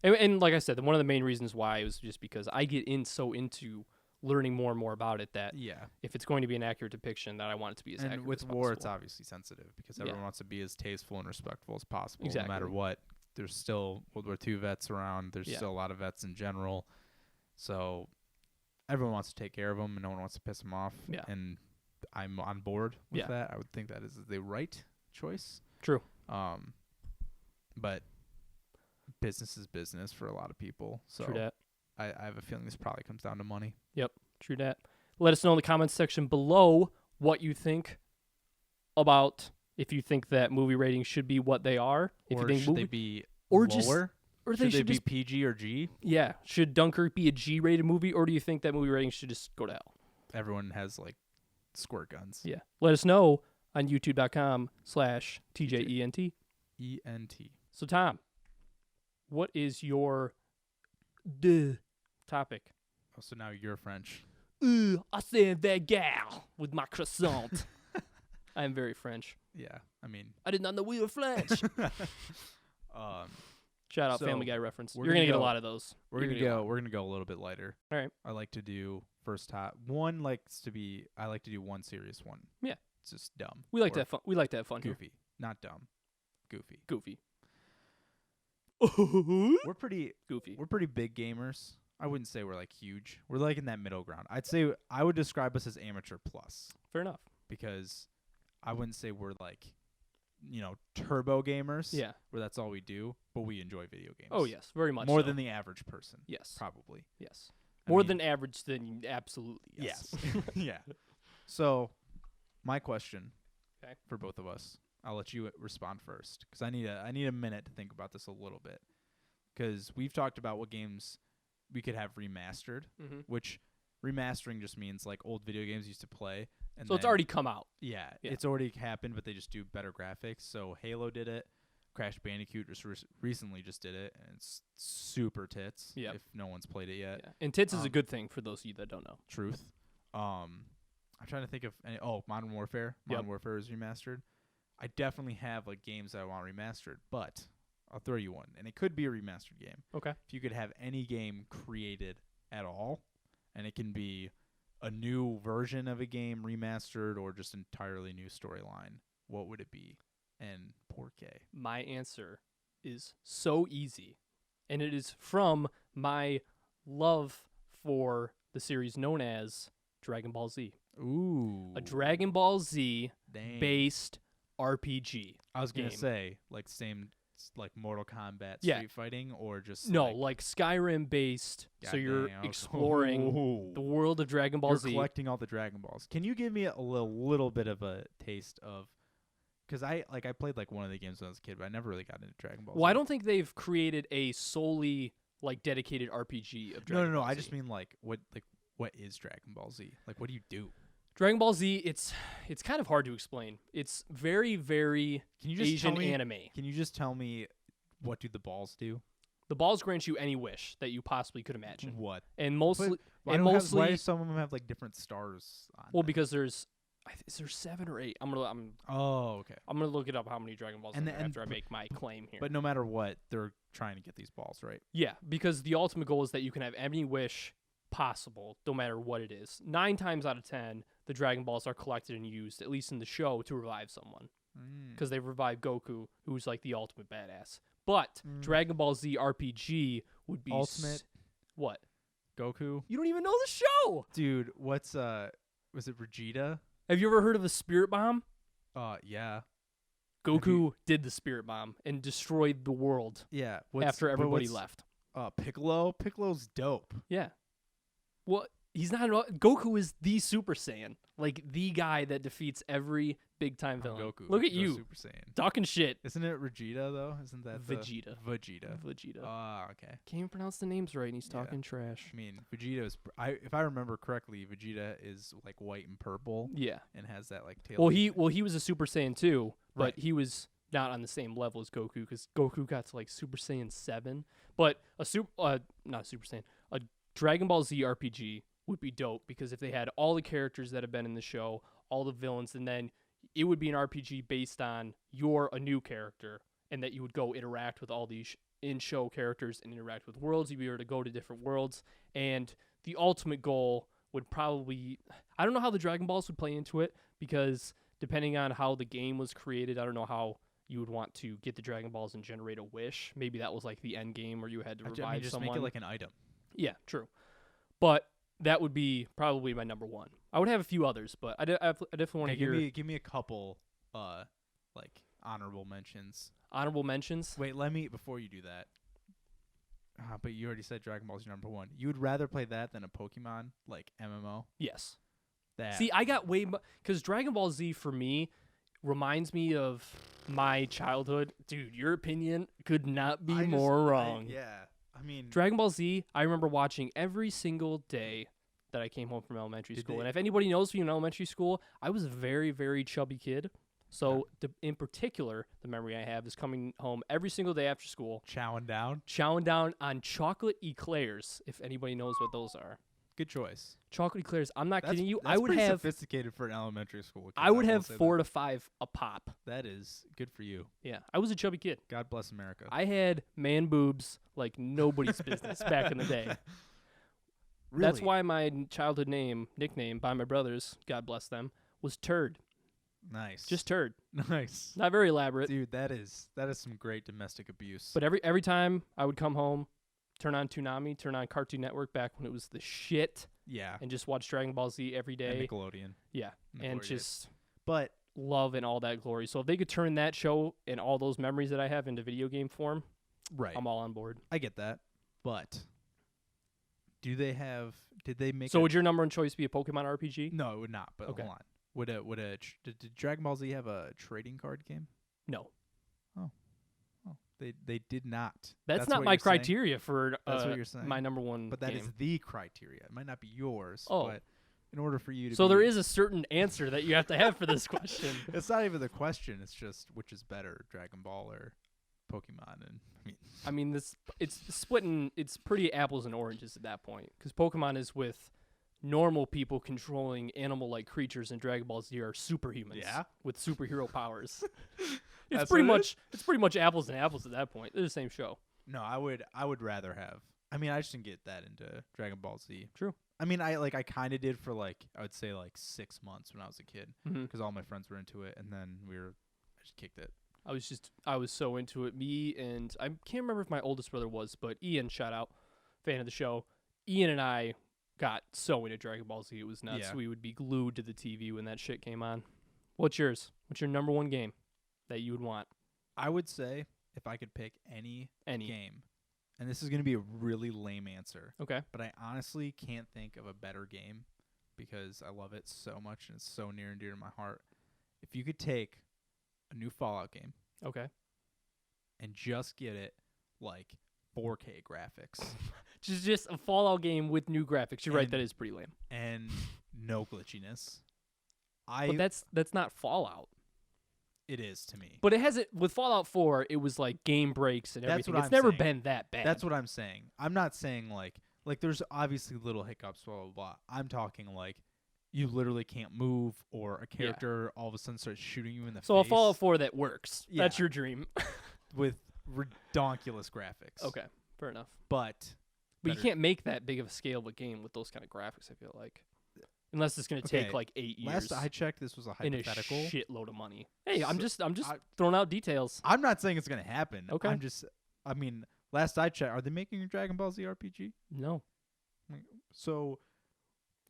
And like I said, one of the main reasons why was just because I get into learning more and more about it that yeah. if it's going to be an accurate depiction, that I want it to be as accurate And with as war, it's possible. obviously sensitive because Yeah. everyone wants to be as tasteful and respectful as possible, no Exactly. matter what. There's still World War II vets around. There's Yeah. still a lot of vets in general. So everyone wants to take care of them, and no one wants to piss them off. Yeah. And I'm on board with Yeah. that. I would think that is the right choice. True. But business is business for a lot of people. So True that. I have a feeling this probably comes down to money. True that. Let us know in the comments section below what you think about if you think that movie ratings should be what they are. If Or you think should movie, they be or lower? just- or they should they should be just PG or G? should Dunkirk be a G-rated movie, or do you think that movie ratings should just go to hell? Everyone has like squirt guns. Yeah. Let us know on youtube.com/TJENT. ENT. So Tom, what is your topic? Oh, so now you're French. I said that gal with my croissant. I am very French. Yeah. I mean, I did not know we were French. Shout out So, Family Guy reference. we're You're gonna gonna get a go- lot of those. we're You're gonna get a lot. go. We're gonna go a little bit lighter. All right. I like to do first top. I like to do one serious one. Yeah. It's just dumb. We like or to have fun. We like to have fun here. Goofy, not dumb. Goofy. Goofy. We're pretty. Goofy. We're pretty big gamers. I wouldn't say we're like huge. We're like in that middle ground. I'd say I would describe us as amateur plus Fair enough. because I wouldn't say we're like, turbo gamers. Yeah. Where that's all we do, but we enjoy video games. Oh yes, very much More so. than the average person. Yes. Probably. Yes. I More mean, than average than absolutely yes. Yes. Yeah. So, my question 'Kay. for both of us. I'll let you respond first because I need a minute to think about this a little bit because we've talked about what games we could have remastered, Mm-hmm. which remastering just means like old video games used to play. And So it's then- already come out. yeah, Yeah. it's already happened, but they just do better graphics. So Halo did it. Crash Bandicoot just recently just did it, and it's super tits. Yep. If no one's played it yet, Yeah. And tits is a Um, good thing for those of you that don't know. truth. I'm trying to think of any. Oh, Modern Warfare. Modern Warfare is remastered. I definitely have like games that I want remastered, but I'll throw you one, and it could be a remastered game. Okay. If you could have any game created at all, and it can be a new version of a game remastered or just entirely new storyline, what would it be? And por qué? My answer is so easy, and it is from my love for the series known as Dragon Ball Z. Ooh. A Dragon Ball Z Dang. based RPG. I was gonna game. say like same like Mortal Kombat Yeah. Street Fighting or just No, like Skyrim based. So you're Goddamn, I was- exploring Ooh. the world of Dragon Ball You're Z. collecting all the Dragon Balls. Can you give me a little bit of a taste of? Because I played like one of the games when I was a kid, but I never really got into Dragon Ball. Well, I Z. don't think they've created a solely like dedicated RPG of Dragon No. Ball I Z. just mean like what is Dragon Ball Z? Like what do you do? Dragon Ball Z. It's kind of hard to explain. It's very very Can you just Asian tell me, anime. Can you just tell me what do the balls do? The balls grant you any wish that you possibly could imagine, What? and mostly Why and don't have- mostly why do some of them have like different stars on well them? because there's is there 7 or 8? I'm Oh, okay. gonna look it up how many Dragon Balls And there are the- and- after I make my claim here. But no matter what, they're trying to get these balls, right? Yeah, because the ultimate goal is that you can have any wish possible, no matter what it is. 9 times out of 10, the Dragon Balls are collected and used, at least in the show, to revive someone. Because they revive Goku, who's like the ultimate badass. But Dragon Ball Z RPG would be Ultimate- what? Goku, You don't even know the show. dude. What's was it Vegeta? Have you ever heard of the Spirit Bomb? Yeah, Goku did the Spirit Bomb and destroyed the world yeah. after everybody left. Piccolo. Piccolo's dope. Yeah. Well, he's not. Goku is the Super Saiyan, like the guy that defeats every big time villain. Goku. Look at Go you, Super Saiyan. talking shit. Isn't it Vegeta though? Isn't that Vegeta. Vegeta. Vegeta. Okay. Can't even pronounce the names right, and he's Yeah. talking trash. I mean, Vegeta is. If I remember correctly, Vegeta is like white and purple Yeah. and has that like tail. Well, he was a Super Saiyan too, but Right. he was not on the same level as Goku because Goku got to like Super Saiyan 7. But not Super Saiyan, a Dragon Ball Z RPG would be dope because if they had all the characters that have been in the show, all the villains, and then it would be an RPG based on you're a new character and that you would go interact with all these in-show characters and interact with worlds. You'd be able to go to different worlds, and the ultimate goal would probably, I don't know how the Dragon Balls would play into it because depending on how the game was created, I don't know how you would want to get the Dragon Balls and generate a wish. Maybe that was like the end game where you had to revive I mean, just someone. make it like an item. Yeah, true. But that would be probably my number one. I would have a few others, but I definitely want to Okay, hear give me a couple like honorable mentions. honorable mentions. Wait, let me before you do that. But you already said Dragon Ball's your number one. You would rather play that than a Pokemon like MMO? Yes. That See, I got way because Dragon Ball Z for me reminds me of my childhood. Dude, your opinion could not be more wrong. yeah. I mean, Dragon Ball Z, I remember watching every single day that I came home from elementary Did school. they- And if anybody knows me in elementary school, I was a very, very chubby kid. So, in particular, the memory I have is coming home every single day after school, chowing down. chowing down on chocolate eclairs, if anybody knows what those are. Good choice. Chocolate eclairs. I'm not That's, kidding you. That's I would pretty have sophisticated for an elementary school kid. I would will have say 4 to 5 a pop. That is good for you. Yeah, I was a chubby kid. God bless America. I had man boobs like nobody's business back in the day. That's Really? why my childhood nickname by my brothers, God bless them, was Turd. Nice. Just Turd. nice. Not very elaborate, Dude, that is some great domestic abuse. but every time I would come home, turn on Toonami, turn on Cartoon Network back when it was the shit, yeah. and just watch Dragon Ball Z every And day. Nickelodeon. Yeah, in the and glory days. just But love and all that glory. So if they could turn that show and all those memories that I have into video game form, right. I'm all on board. I get that. But did they make So would your number one choice be a Pokemon RPG? No, it would not. But Okay. hold on. Did Dragon Ball Z have a trading card game? No. Oh, they did not. That's not what my you're saying? criteria for That's what you're saying. my number one But that is game. the criteria. It might not be yours. Oh. But in order for you to So be, there is a certain answer that you have to have for this question. It's not even the question. It's just which is better, Dragon Ball or Pokemon. And I mean, it's splitting. It's pretty apples and oranges at that point because Pokemon is with normal people controlling animal-like creatures in Dragon Ball Z are superhumans Yeah? with superhero powers. That's It's pretty what it much it's pretty much apples and apples at that point. They're the same show. No, I would rather have. I mean, I just didn't get that into Dragon Ball Z. True. I mean, I kind of did for I would say 6 months when I was a kid Mm-hmm. because all my friends were into it, and then I just kicked it. I was so into it. Me and I can't remember if my oldest brother was, but Ian, shout out, fan of the show. Ian and I got so into Dragon Ball Z, it was nuts. Yeah. We would be glued to the TV when that shit came on. What's yours? What's your number one game that you would want? I would say if I could pick any Any. game, and this is going to be a really lame answer, Okay. but I honestly can't think of a better game because I love it so much and it's so near and dear to my heart. If you could take a new Fallout game Okay. and just get it 4K graphics Just a Fallout game with new graphics. You're right, And- that is pretty lame. and no glitchiness, But that's not Fallout. it is to me. But it has it with Fallout 4, it was like game breaks and That's everything. what It's I'm never saying. been that bad. That's what I'm saying. I'm not saying like there's obviously little hiccups, blah blah blah. I'm talking you literally can't move, or a character all of a sudden starts shooting you in the So a face Fallout 4 that works. That's Yeah. your dream. with redonkulous graphics. Okay, fair enough. But But you better- can't make that big of a scale of a game with those kind of graphics, I feel like. Unless it's going to take Okay, 8 years last I checked, this was a and a hypothetical. shitload of money. Hey, I'm So- just I- throwing out details. I'm not saying it's gonna happen. Okay. I mean, last I checked, are they making a Dragon Ball Z RPG? No. So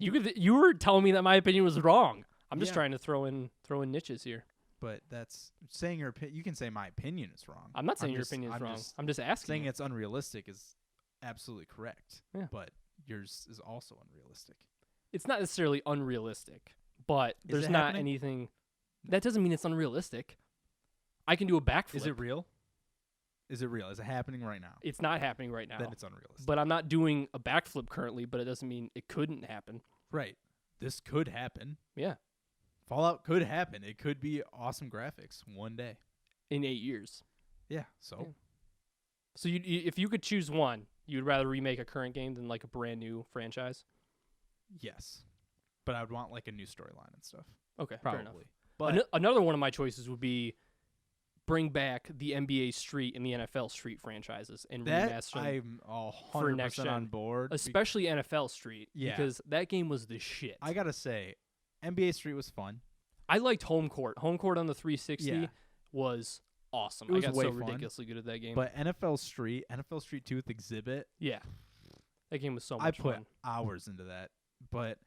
You were telling me that my opinion was wrong. I'm just Yeah. trying to throw in niches here. but that's saying your opinion. You can say my opinion is wrong. I'm not saying your just- opinion is I'm wrong. just I'm just asking. saying you. it's unrealistic is absolutely correct. Yeah. But yours is also unrealistic. It's not necessarily unrealistic, but Is there's it not happening? anything. That doesn't mean it's unrealistic. I can do a backflip. Is it real? Is it real? Is it happening right now? It's not happening right now. Then it's unrealistic. But I'm not doing a backflip currently, but it doesn't mean it couldn't happen. Right. This could happen. Yeah. Fallout could happen. It could be awesome graphics one day. In 8 years. Yeah. So Yeah. So if you could choose one, you'd rather remake a current game than like a brand new franchise? yes. But I would want a new storyline and stuff. Okay, fair enough. Probably. But Another one of my choices would be bring back the NBA Street and the NFL Street franchises and that remaster them, I'm 100% next gen. on board. especially NFL Street, Yeah. because that game was the shit. I gotta say, NBA Street was fun. I liked Home Court. Home Court on the 360 Yeah. was awesome. It was I got way so fun. ridiculously good at that game. But NFL Street 2 with Exhibit, yeah, that game was so I much put fun. hours into that. But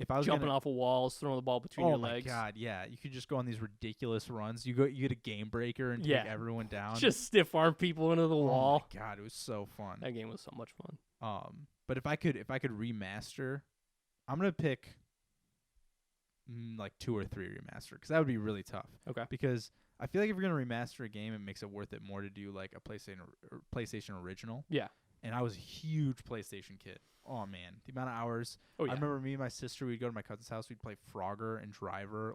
if I was Jumping gonna, off of walls, throwing the ball between oh your my legs. god, yeah, you could just go on these ridiculous runs. You get a game breaker and Yeah. take everyone down. Just stiff arm people into the oh wall. my god, it was so fun. That game was so much fun. But if I could remaster, I'm gonna pick 2 or 3 remaster because that would be really tough. Okay. Because I feel like if you're gonna remaster a game, it makes it worth it more to do a PlayStation original. Yeah. And I was a huge PlayStation kid. Oh man, the amount of hours. Oh yeah. I remember me and my sister, we'd go to my cousin's house, we'd play Frogger and Driver.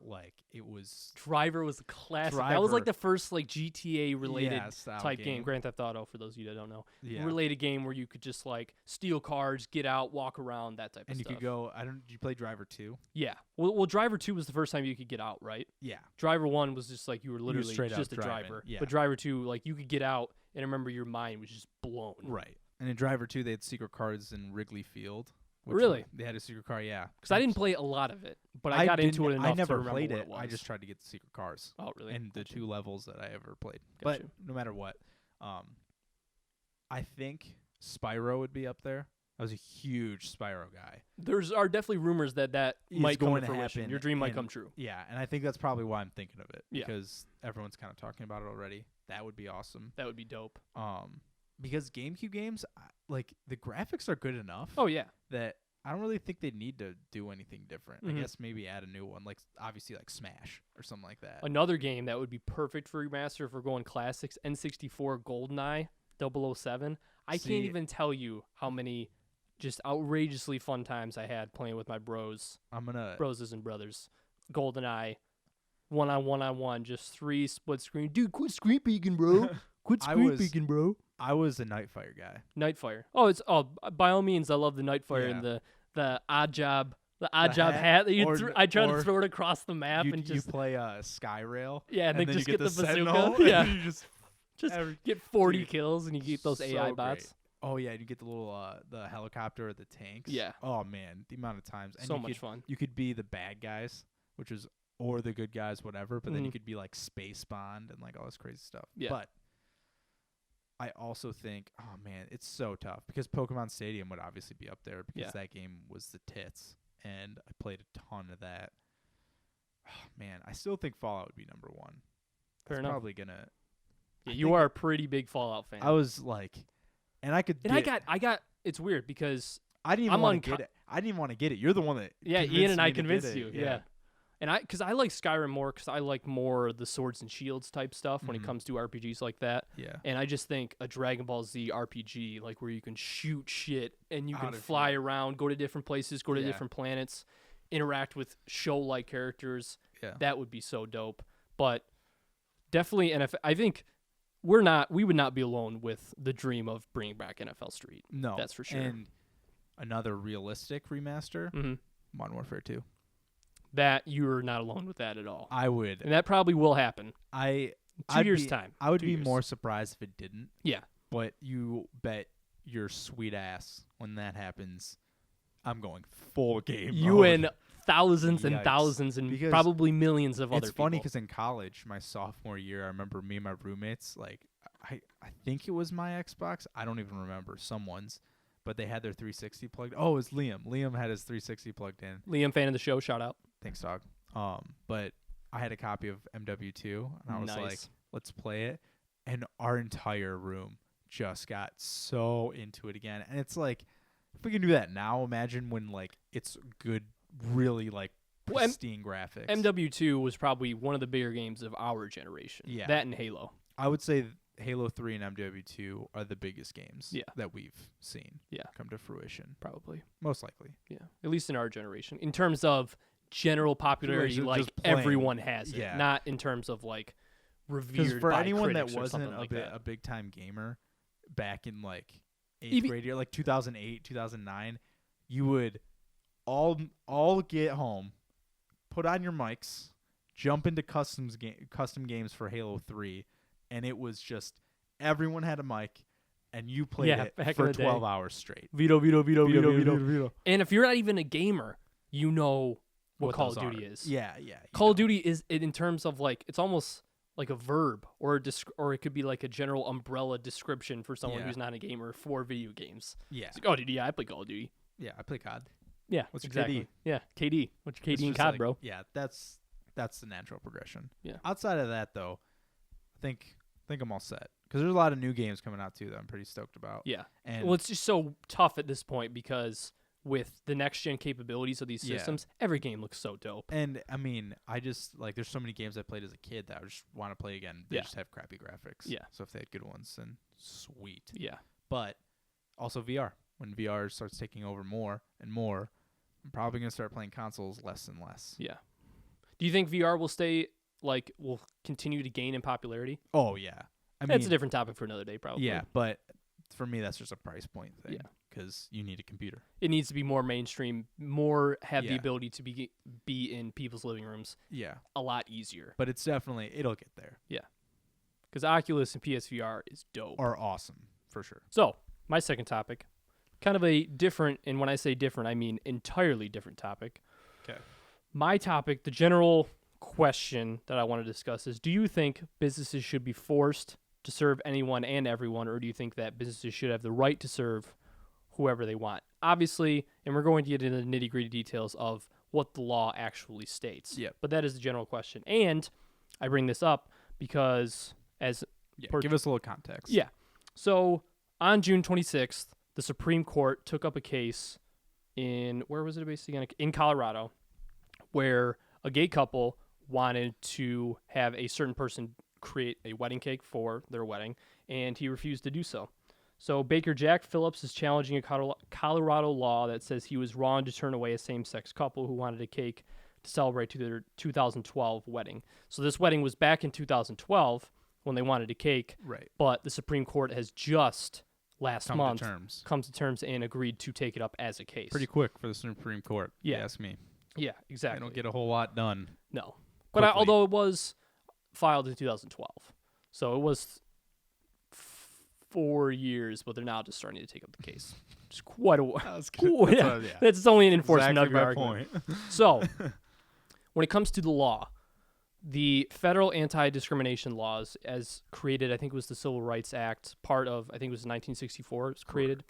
It was Driver was a classic. That was Driver. the first GTA related yeah, style type game. Grand Theft Auto, for those of you that don't know. Yeah. Related game where you could just steal cars, get out, walk around, that type And of you stuff. could go. Did you play Driver 2? Yeah. Well, Driver 2 was the first time you could get out, right? Yeah. Driver 1 was just you were literally straight up just a driving, driver. yeah. But Driver 2, you could get out, and I remember your mind was just blown. Right. And in Driver 2, they had secret cars in Wrigley Field. Really? They had a secret car, yeah. Because I didn't play a lot of it, but I got into it didn't- enough I never to remember played what it. it was. I just tried to get the secret cars. Oh, really? And the Gotcha. 2 levels that I ever played. Gotcha. But no matter what, I think Spyro would be up there. I was a huge Spyro guy. Are definitely rumors that Is might come going to to fruition. happen, Your dream might and- come true. Yeah, and I think that's probably why I'm thinking of it. Yeah. Because everyone's kind of talking about it already. That would be awesome. That would be dope. Because GameCube games, the graphics are good enough Oh, yeah. that I don't really think they need to do anything different. Mhm. I guess maybe add a new one, obviously Smash or something like that. Another game that would be perfect for remaster if we're going classics, N64 GoldenEye 007. I See- can't even tell you how many just outrageously fun times I had playing with my broses and brothers. GoldenEye, one-on-one, just 3 split screen. Dude, quit screen peeking, bro. Quit I screen was- peeking, bro. I was a Nightfire guy. Nightfire. By all means, I love the Nightfire Yeah. and the odd job hat, hat that you or- threw. I tried or to throw it across the map you, and you just play Skyrail. yeah, and then you just get the Sentinel, bazooka. Yeah, and you just just get 40 dude, kills and you get those so AI great. bots. Oh yeah, you get the little the helicopter or the tanks. Yeah. Oh man, the amount of times. And So you much could, fun. You could be the bad guys, which is or the good guys, whatever. But then you Mhm. could be like Space Bond and like all this crazy stuff. Yeah. But I also think, oh man, it's so tough because Pokemon Stadium would obviously be up there because Yeah. that game was the tits, and I played a ton of that. Oh man, I still think Fallout would be number one. Fair That's enough. probably gonna. Yeah, I you think are a pretty big Fallout fan. I was like, and I could. and get, I got. It's weird because I didn't even I'm want to unco- get it. I didn't even want to get it. You're the one that. yeah, Ian convinced and I me to get convinced it. you. Yeah. And because I like Skyrim more because I like more the swords and shields type stuff when it Mhm. comes to RPGs like that. Yeah. And I just think a Dragon Ball Z RPG, like where you can shoot shit and you Out can of fly here. around, go to different places, go to Yeah. different planets, interact with show-like characters, Yeah. that would be so dope. But definitely NFL. I think we would not be alone with the dream of bringing back NFL Street. No, That's for sure. And another realistic remaster, hmm Modern Warfare 2. That you're not alone with that at all, I would. and that probably will happen I. in 2 I'd years' be- time. I would 2 be years. more surprised if it didn't. Yeah. But you bet your sweet ass when that happens, I'm going full game. You mode. and thousands and Yikes. thousands and Because probably millions of other It's funny people. because in college, my sophomore year, I remember me and my roommates, like, I think it was my Xbox. I don't even remember. Someone's. But they had their 360 plugged. Oh, it was Liam. Liam had his 360 plugged in. Liam, fan of the show, shout out. Thanks, dog. But I had a copy of MW2, and I was like, Nice. let's play it. And our entire room just got so into it again. And it's like, if we can do that now, imagine when, like, it's good, really, like, Well, M- pristine graphics. MW2 was probably one of the bigger games of our generation. Yeah. That and Halo. I would say Halo 3 and MW2 are the biggest games Yeah. that we've seen Yeah. come to fruition. Probably. Most likely. Yeah. At least in our generation. In terms of general popularity, just like playing. everyone has it. Yeah. Not in terms of like Because revered for by anyone that critics or wasn't something like that. a big time gamer back in like 8th Even- grade year, like 2008, 2009, you would all get home, put on your mics, jump into custom games for Halo 3, and it was just everyone had a mic and you played Yeah, it back in for the day. 12 hours straight. Vito. Vito. And if you're not even a gamer, you know what Call of those Duty are. is. Yeah. Call of Duty is in terms of like it's almost like a verb or or it could be like a general umbrella description for someone Yeah. who's not a gamer for video games. Yeah. It's like, oh, dude, yeah, I play Call of Duty. Yeah, I play COD. Yeah, What's your exactly. KD? Yeah, KD. What's your It's KD and just COD, like- bro? Yeah, that's the natural progression. Yeah. Outside of that, though, I think I'm all set because there's a lot of new games coming out too that I'm pretty stoked about. Yeah. And Well, it's just so tough at this point because with the next gen capabilities of these Yeah. systems, every game looks so dope. and I mean, I just like there's so many games I played as a kid that I just want to play again. They Yeah. just have crappy graphics. Yeah. So if they had good ones, then sweet. Yeah. But also VR. When VR starts taking over more and more, I'm probably gonna start playing consoles less and less. Yeah. Do you think VR will will continue to gain in popularity? Oh yeah. I That's mean, a different topic for another day, probably. yeah, but for me, that's just a price point thing. Yeah. Because you need a computer. It needs to be more mainstream, more have the Yeah. ability to be in people's living rooms Yeah. a lot easier. But it's definitely it'll get there. Because Oculus and PSVR is dope. Are awesome for sure. So, my second topic, kind of a different, and when I say different, I mean entirely different topic. 'Kay. My topic, the general question that I want to discuss is, do you think businesses should be forced to serve anyone and everyone, or do you think that businesses should have the right to serve whoever they want? Obviously, and we're going to get into the nitty-gritty details of what the law actually states. Yep. But that is the general question. And I bring this up because Yeah. Per- Give us a little context. yeah. So on June 26th, the Supreme Court took up a case where was it based again? In Colorado, where a gay couple wanted to have a certain person create a wedding cake for their wedding, and he refused to do so. So Baker Jack Phillips is challenging a Colorado law that says he was wrong to turn away a same-sex couple who wanted a cake to celebrate their 2012 wedding. So this wedding was back in 2012 when they wanted a cake, Right. but the Supreme Court has just last Come month to terms. comes to terms and agreed to take it up as a case. Pretty quick for the Supreme Court. If Yeah. you ask me. Yeah, They exactly. don't get a whole lot done. No. But quickly. although it was filed in 2012, so it was 4 years, but they're now just starting to take up the case. Just quite a while. That's Cool, yeah. That's only an enforcement of your argument. So, when it comes to the law, the federal anti-discrimination laws, as created, I think it was the Civil Rights Act, part of, I think it was 1964, it was created.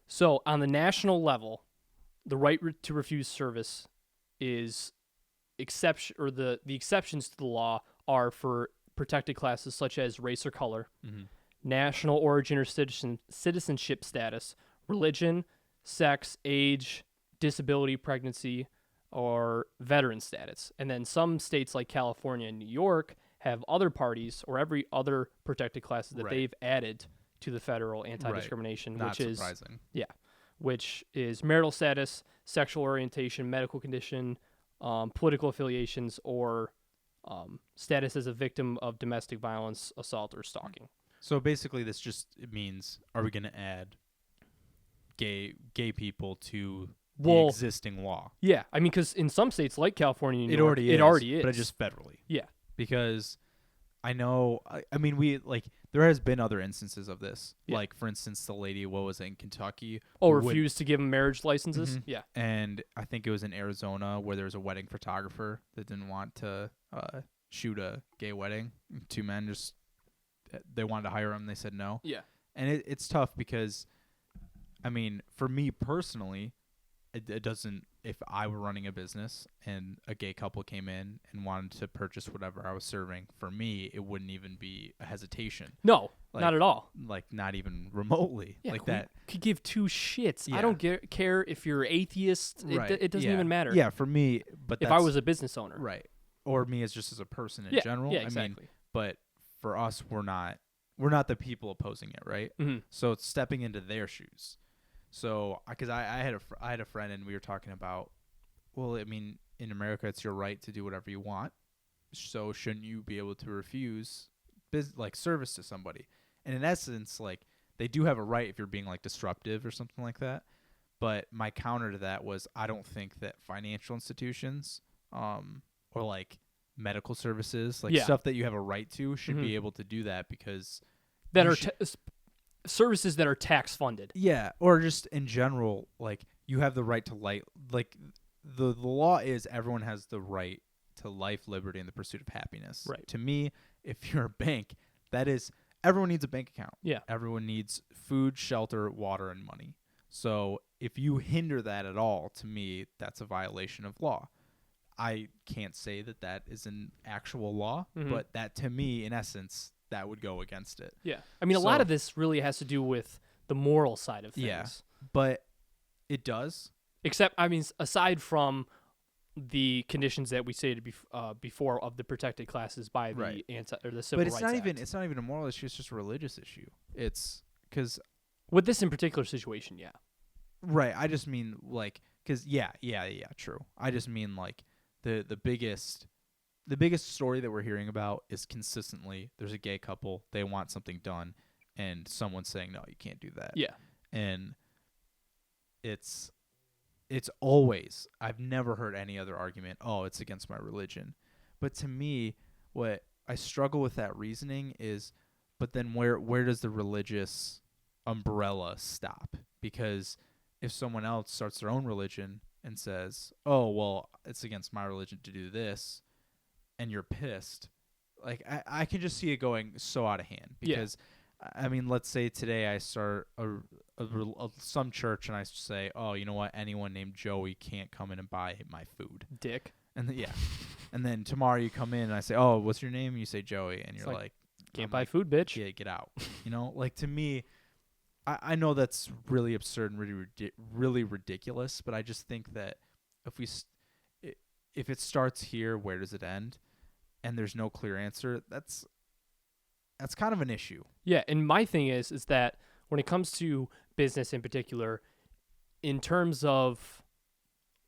So, on the national level, the right to refuse service is exception, or the exceptions to the law are for protected classes such as race or color, Mm-hmm. national origin or citizenship status, religion, sex, age, disability, pregnancy, or veteran status. And then some states like California and New York have other parties or every other protected classes that Right. they've added to the federal anti-discrimination, Not which is surprising. which is marital status, sexual orientation, medical condition, political affiliations, or status as a victim of domestic violence, assault, or stalking. So basically, this just means: are we going to add gay people to the Well, existing law? yeah, I mean, because in some states like California, and New It York, already is. it already is. But just federally. Yeah. Because I know. I mean, there has been other instances of this. Yeah. Like, for instance, the lady, what was it, in Kentucky? Oh, who went- refused to give them marriage licenses. Mhm. Yeah, And I think it was in Arizona where there was a wedding photographer that didn't want to shoot a gay wedding. Two men just, they wanted to hire him. They said no. yeah, And it's tough because, I mean, for me personally, it doesn't, if I were running a business and a gay couple came in and wanted to purchase whatever I was serving, for me, it wouldn't even be a hesitation. no, Like, not at all. Like, not even remotely. Yeah, like who that. could give two shits. I Yeah. don't care if you're atheist. Right. It doesn't Yeah. even matter. Yeah, for me, but if I was a business owner. right. Or me as just as a person in Yeah, general. yeah, I mean, exactly. but for us, we're not the people opposing it, right? Mhm. So it's stepping into their shoes. So because I had a friend and we were talking about, well, I mean, in America, it's your right to do whatever you want. So shouldn't you be able to refuse service to somebody? And in essence, like, they do have a right if you're being like disruptive or something like that. But my counter to that was, I don't think that financial institutions, or like medical services, like Yeah. stuff that you have a right to, should Mhm. be able to do that because That you are should- services that are tax funded. yeah, or just in general, like, you have the right to like the law is everyone has the right to life, liberty, and the pursuit of happiness. Right. To me, if you're a bank, that is, everyone needs a bank account. Yeah. Everyone needs food, shelter, water, and money. So if you hinder that at all, to me, that's a violation of law. I can't say that is an actual law, Mhm. but that, to me, in essence, that would go against it. Yeah. I mean, a lot So- of this really has to do with the moral side of things. Yeah. But it does. Except, I mean, aside from the conditions that we stated before of the protected classes by the Right. the Civil But it's Rights not Act. even a moral issue. It's just a religious issue. It's because With this in particular situation, yeah. right. I just mean like because yeah, true. I just mean like the biggest story that we're hearing about is consistently there's a gay couple, they want something done, and someone's saying no, you can't do that. Yeah. And it's always, I've never heard any other argument, oh, it's against my religion. But to me, what I struggle with that reasoning is, but then where does the religious umbrella stop? Because if someone else starts their own religion and says, oh, well, it's against my religion to do this, and you're pissed, like, I can just see it going so out of hand. Yeah. Because, I mean, let's say today I start some church and I say, oh, you know what, anyone named Joey can't come in and buy my food. Dick. And yeah. And then tomorrow you come in and I say, oh, what's your name? You say Joey. And It's you're like, like, Can't I'm buy like, food, bitch. yeah, get out. You know, like, to me, I know that's really absurd and really ridiculous, but I just think that if it starts here, where does it end? And there's no clear answer. That's kind of an issue. Yeah, and my thing is that when it comes to business in particular, in terms of,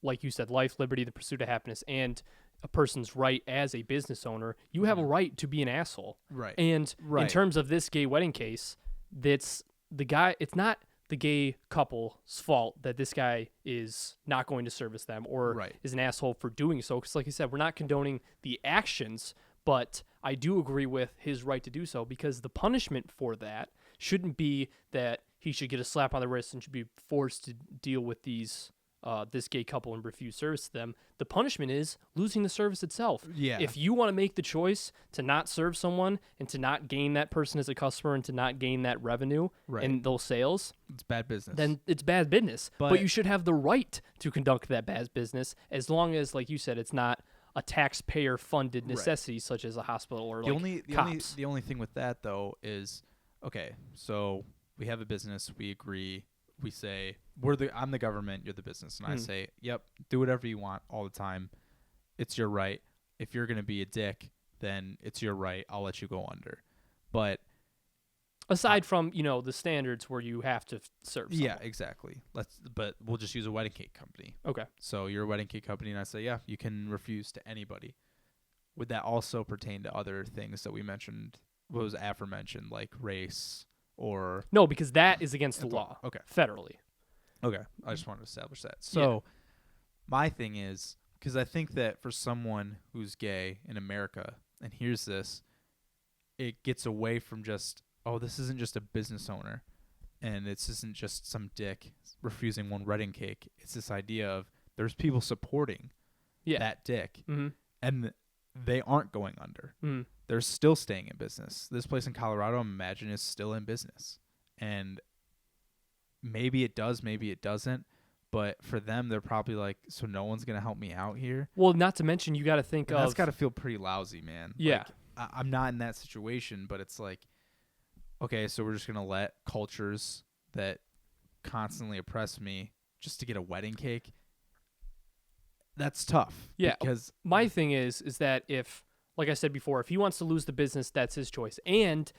like you said, life, liberty, the pursuit of happiness, and a person's right as a business owner, you have a right to be an asshole. Right. And in Right. terms of this gay wedding case, that's it's not the gay couple's fault that this guy is not going to service them or Right. is an asshole for doing so. Because, like I said, we're not condoning the actions, but I do agree with his right to do so because the punishment for that shouldn't be that he should get a slap on the wrist and should be forced to deal with this gay couple and refuse service to them. The punishment is losing the service itself. Yeah. If you want to make the choice to not serve someone and to not gain that person as a customer and to not gain that revenue Right. and those sales, It's bad business. then it's bad business. But But- you should have the right to conduct that bad business as long as, like you said, it's not a taxpayer-funded necessity such as a hospital or cops. The only thing with that though is, okay, so we have a business, we agree, we say I'm the government, you're the business, and I say, yep, do whatever you want all the time. It's your right. If you're gonna be a dick, then it's your right. I'll let you go under. But Aside from, the standards where you have to serve someone. yeah, exactly. But we'll just use a wedding cake company. Okay. So you're a wedding cake company, and I say, yeah, you can refuse to anybody. Would that also pertain to other things that we mentioned? What was aforementioned, like race or? No, because that is against the Okay. law. Okay. Federally. Okay, I just wanted to establish that. So, my thing is, because I think that for someone who's gay in America and hears this, it gets away from just, oh, this isn't just a business owner, and this isn't just some dick refusing one wedding cake. It's this idea of there's people supporting that dick, Mm-hmm. and they aren't going under. Mm-hmm. They're still staying in business. This place in Colorado, I imagine, is still in business. And maybe it does, maybe it doesn't. But for them, they're probably like, so no one's going to help me out here? Well, not to mention, you got to think And of... that's got to feel pretty lousy, man. Yeah. Like, I'm not in that situation, but it's like, okay, so we're just going to let cultures that constantly oppress me just to get a wedding cake? That's tough. Yeah. Because My thing is that if, like I said before, if he wants to lose the business, that's his choice. And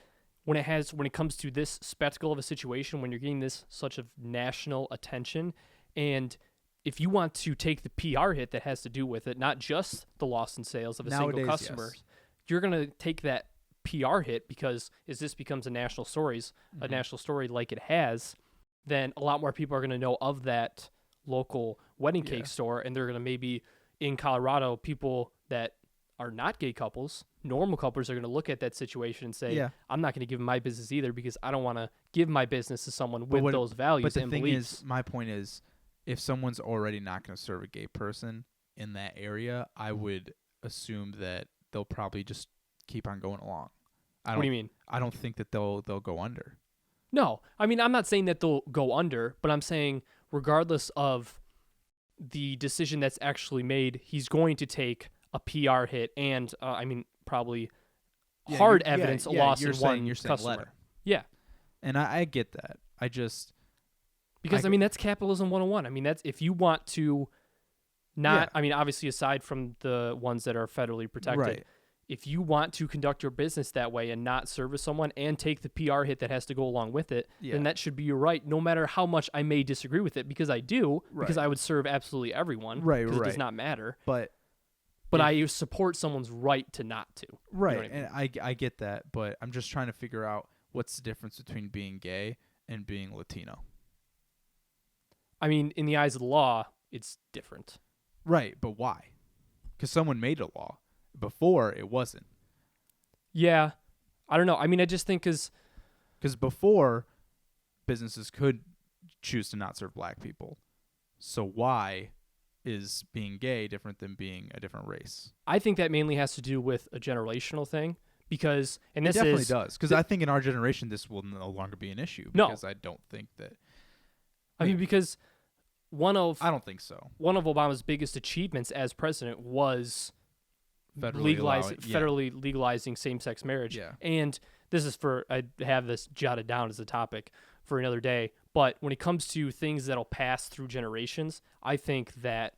when it comes to this spectacle of a situation, when you're getting this such of national attention, and if you want to take the PR hit that has to do with it, not just the loss in sales of a Nowadays, single customer, yes. you're going to take that PR hit because as this becomes a national story like it has, then a lot more people are going to know of that local wedding cake store, and they're going to maybe in Colorado, people that are not gay couples, normal couples are going to look at that situation and say, Yeah. I'm not going to give my business either because I don't want to give my business to someone with what- those values But the and thing beliefs. is, my point is, if someone's already not going to serve a gay person in that area, I would assume that they'll probably just keep on going along. What do you mean? I don't think that they'll go under. No, I mean, I'm not saying that they'll go under, but I'm saying regardless of the decision that's actually made, he's going to take a PR hit and, probably hard evidence a loss in one customer. Let him. Yeah. And I get that. I just Because, that's capitalism 101. I mean, that's if you want to not, obviously aside from the ones that are federally protected, Right. if you want to conduct your business that way and not service someone and take the PR hit that has to go along with it, then that should be your right, no matter how much I may disagree with it, because I do, because Right. I would serve absolutely everyone, Right, because it does right. not matter. but But I support someone's right to not to. right, You know what I mean? and I get that, but I'm just trying to figure out what's the difference between being gay and being Latino. I mean, in the eyes of the law, it's different. Right, but why? Because someone made a law. Before, it wasn't. Yeah. I don't know. I mean, I just think because before, businesses could choose to not serve black people. So why is being gay different than being a different race? I think that mainly has to do with a generational thing. Because, and It this definitely is, does. Because I think in our generation, this will no longer be an issue. No. Because I don't think that. I mean, because I don't think so. one of Obama's biggest achievements as president was federally legalizing same-sex marriage. Yeah. And this is I have this jotted down as a topic for another day. But when it comes to things that'll pass through generations, I think that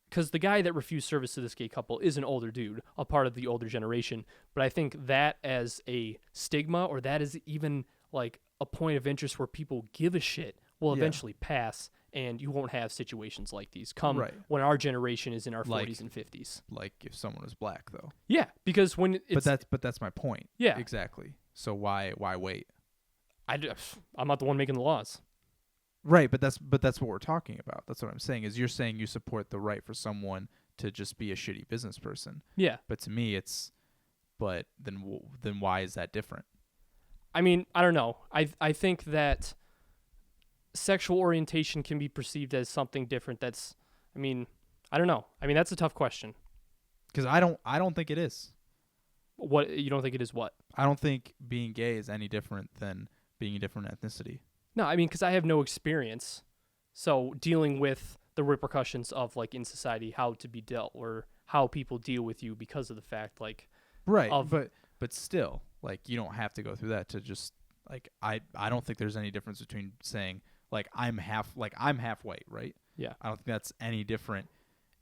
because the guy that refused service to this gay couple is an older dude, a part of the older generation. But I think that as a stigma, or that is even like a point of interest where people give a shit, will eventually pass, and you won't have situations like these come when our generation is in our 40s and 50s. Like if someone was black, though. Yeah, because when it's... But that's my point. Yeah. Exactly. So why wait? I'm not the one making the laws. Right, but that's what we're talking about. That's what I'm saying. Is you're saying you support the right for someone to just be a shitty business person. Yeah. But to me, it's. But then why is that different? I mean, I don't know. I think that sexual orientation can be perceived as something different. I don't know. I mean, that's a tough question. Because I don't think it is. What, you don't think it is what? I don't think being gay is any different than being a different ethnicity. No, I mean, because I have no experience. So dealing with the repercussions of, like, in society, how to be dealt, or how people deal with you because of the fact, like, right. But still, like, you don't have to go through that to just, like, I don't think there's any difference between saying, like, I'm half white, right? Yeah. I don't think that's any different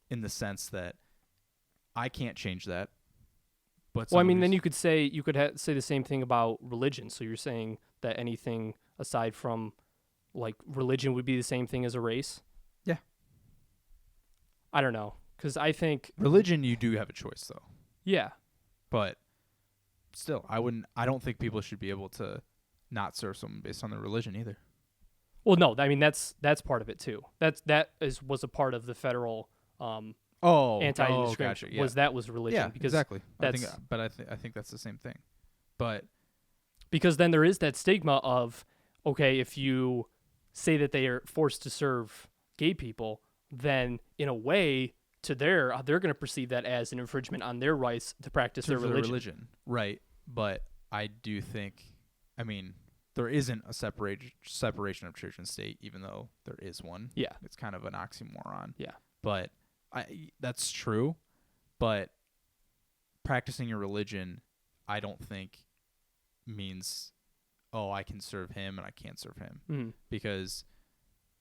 in the sense that I can't change that. But well, I mean, then you could say say the same thing about religion. So you're saying that anything aside from, like, religion would be the same thing as a race? Yeah. I don't know, because I think religion, you do have a choice though. Yeah. But still, I don't think people should be able to not serve someone based on their religion either. Well, no, I mean, that's part of it too. Was a part of the federal anti-discrimination. Gotcha, yeah. Was religion? Yeah, because exactly. I think that's the same thing. But because then there is that stigma of, okay, if you say that they are forced to serve gay people, then in a way, they're going to perceive that as an infringement on their rights to practice their religion. Right. But I do think, I mean, there isn't a separation of church and state, even though there is one. Yeah. It's kind of an oxymoron. Yeah. But that's true. But practicing your religion, I don't think means, oh, I can serve him and I can't serve him. Mm. Because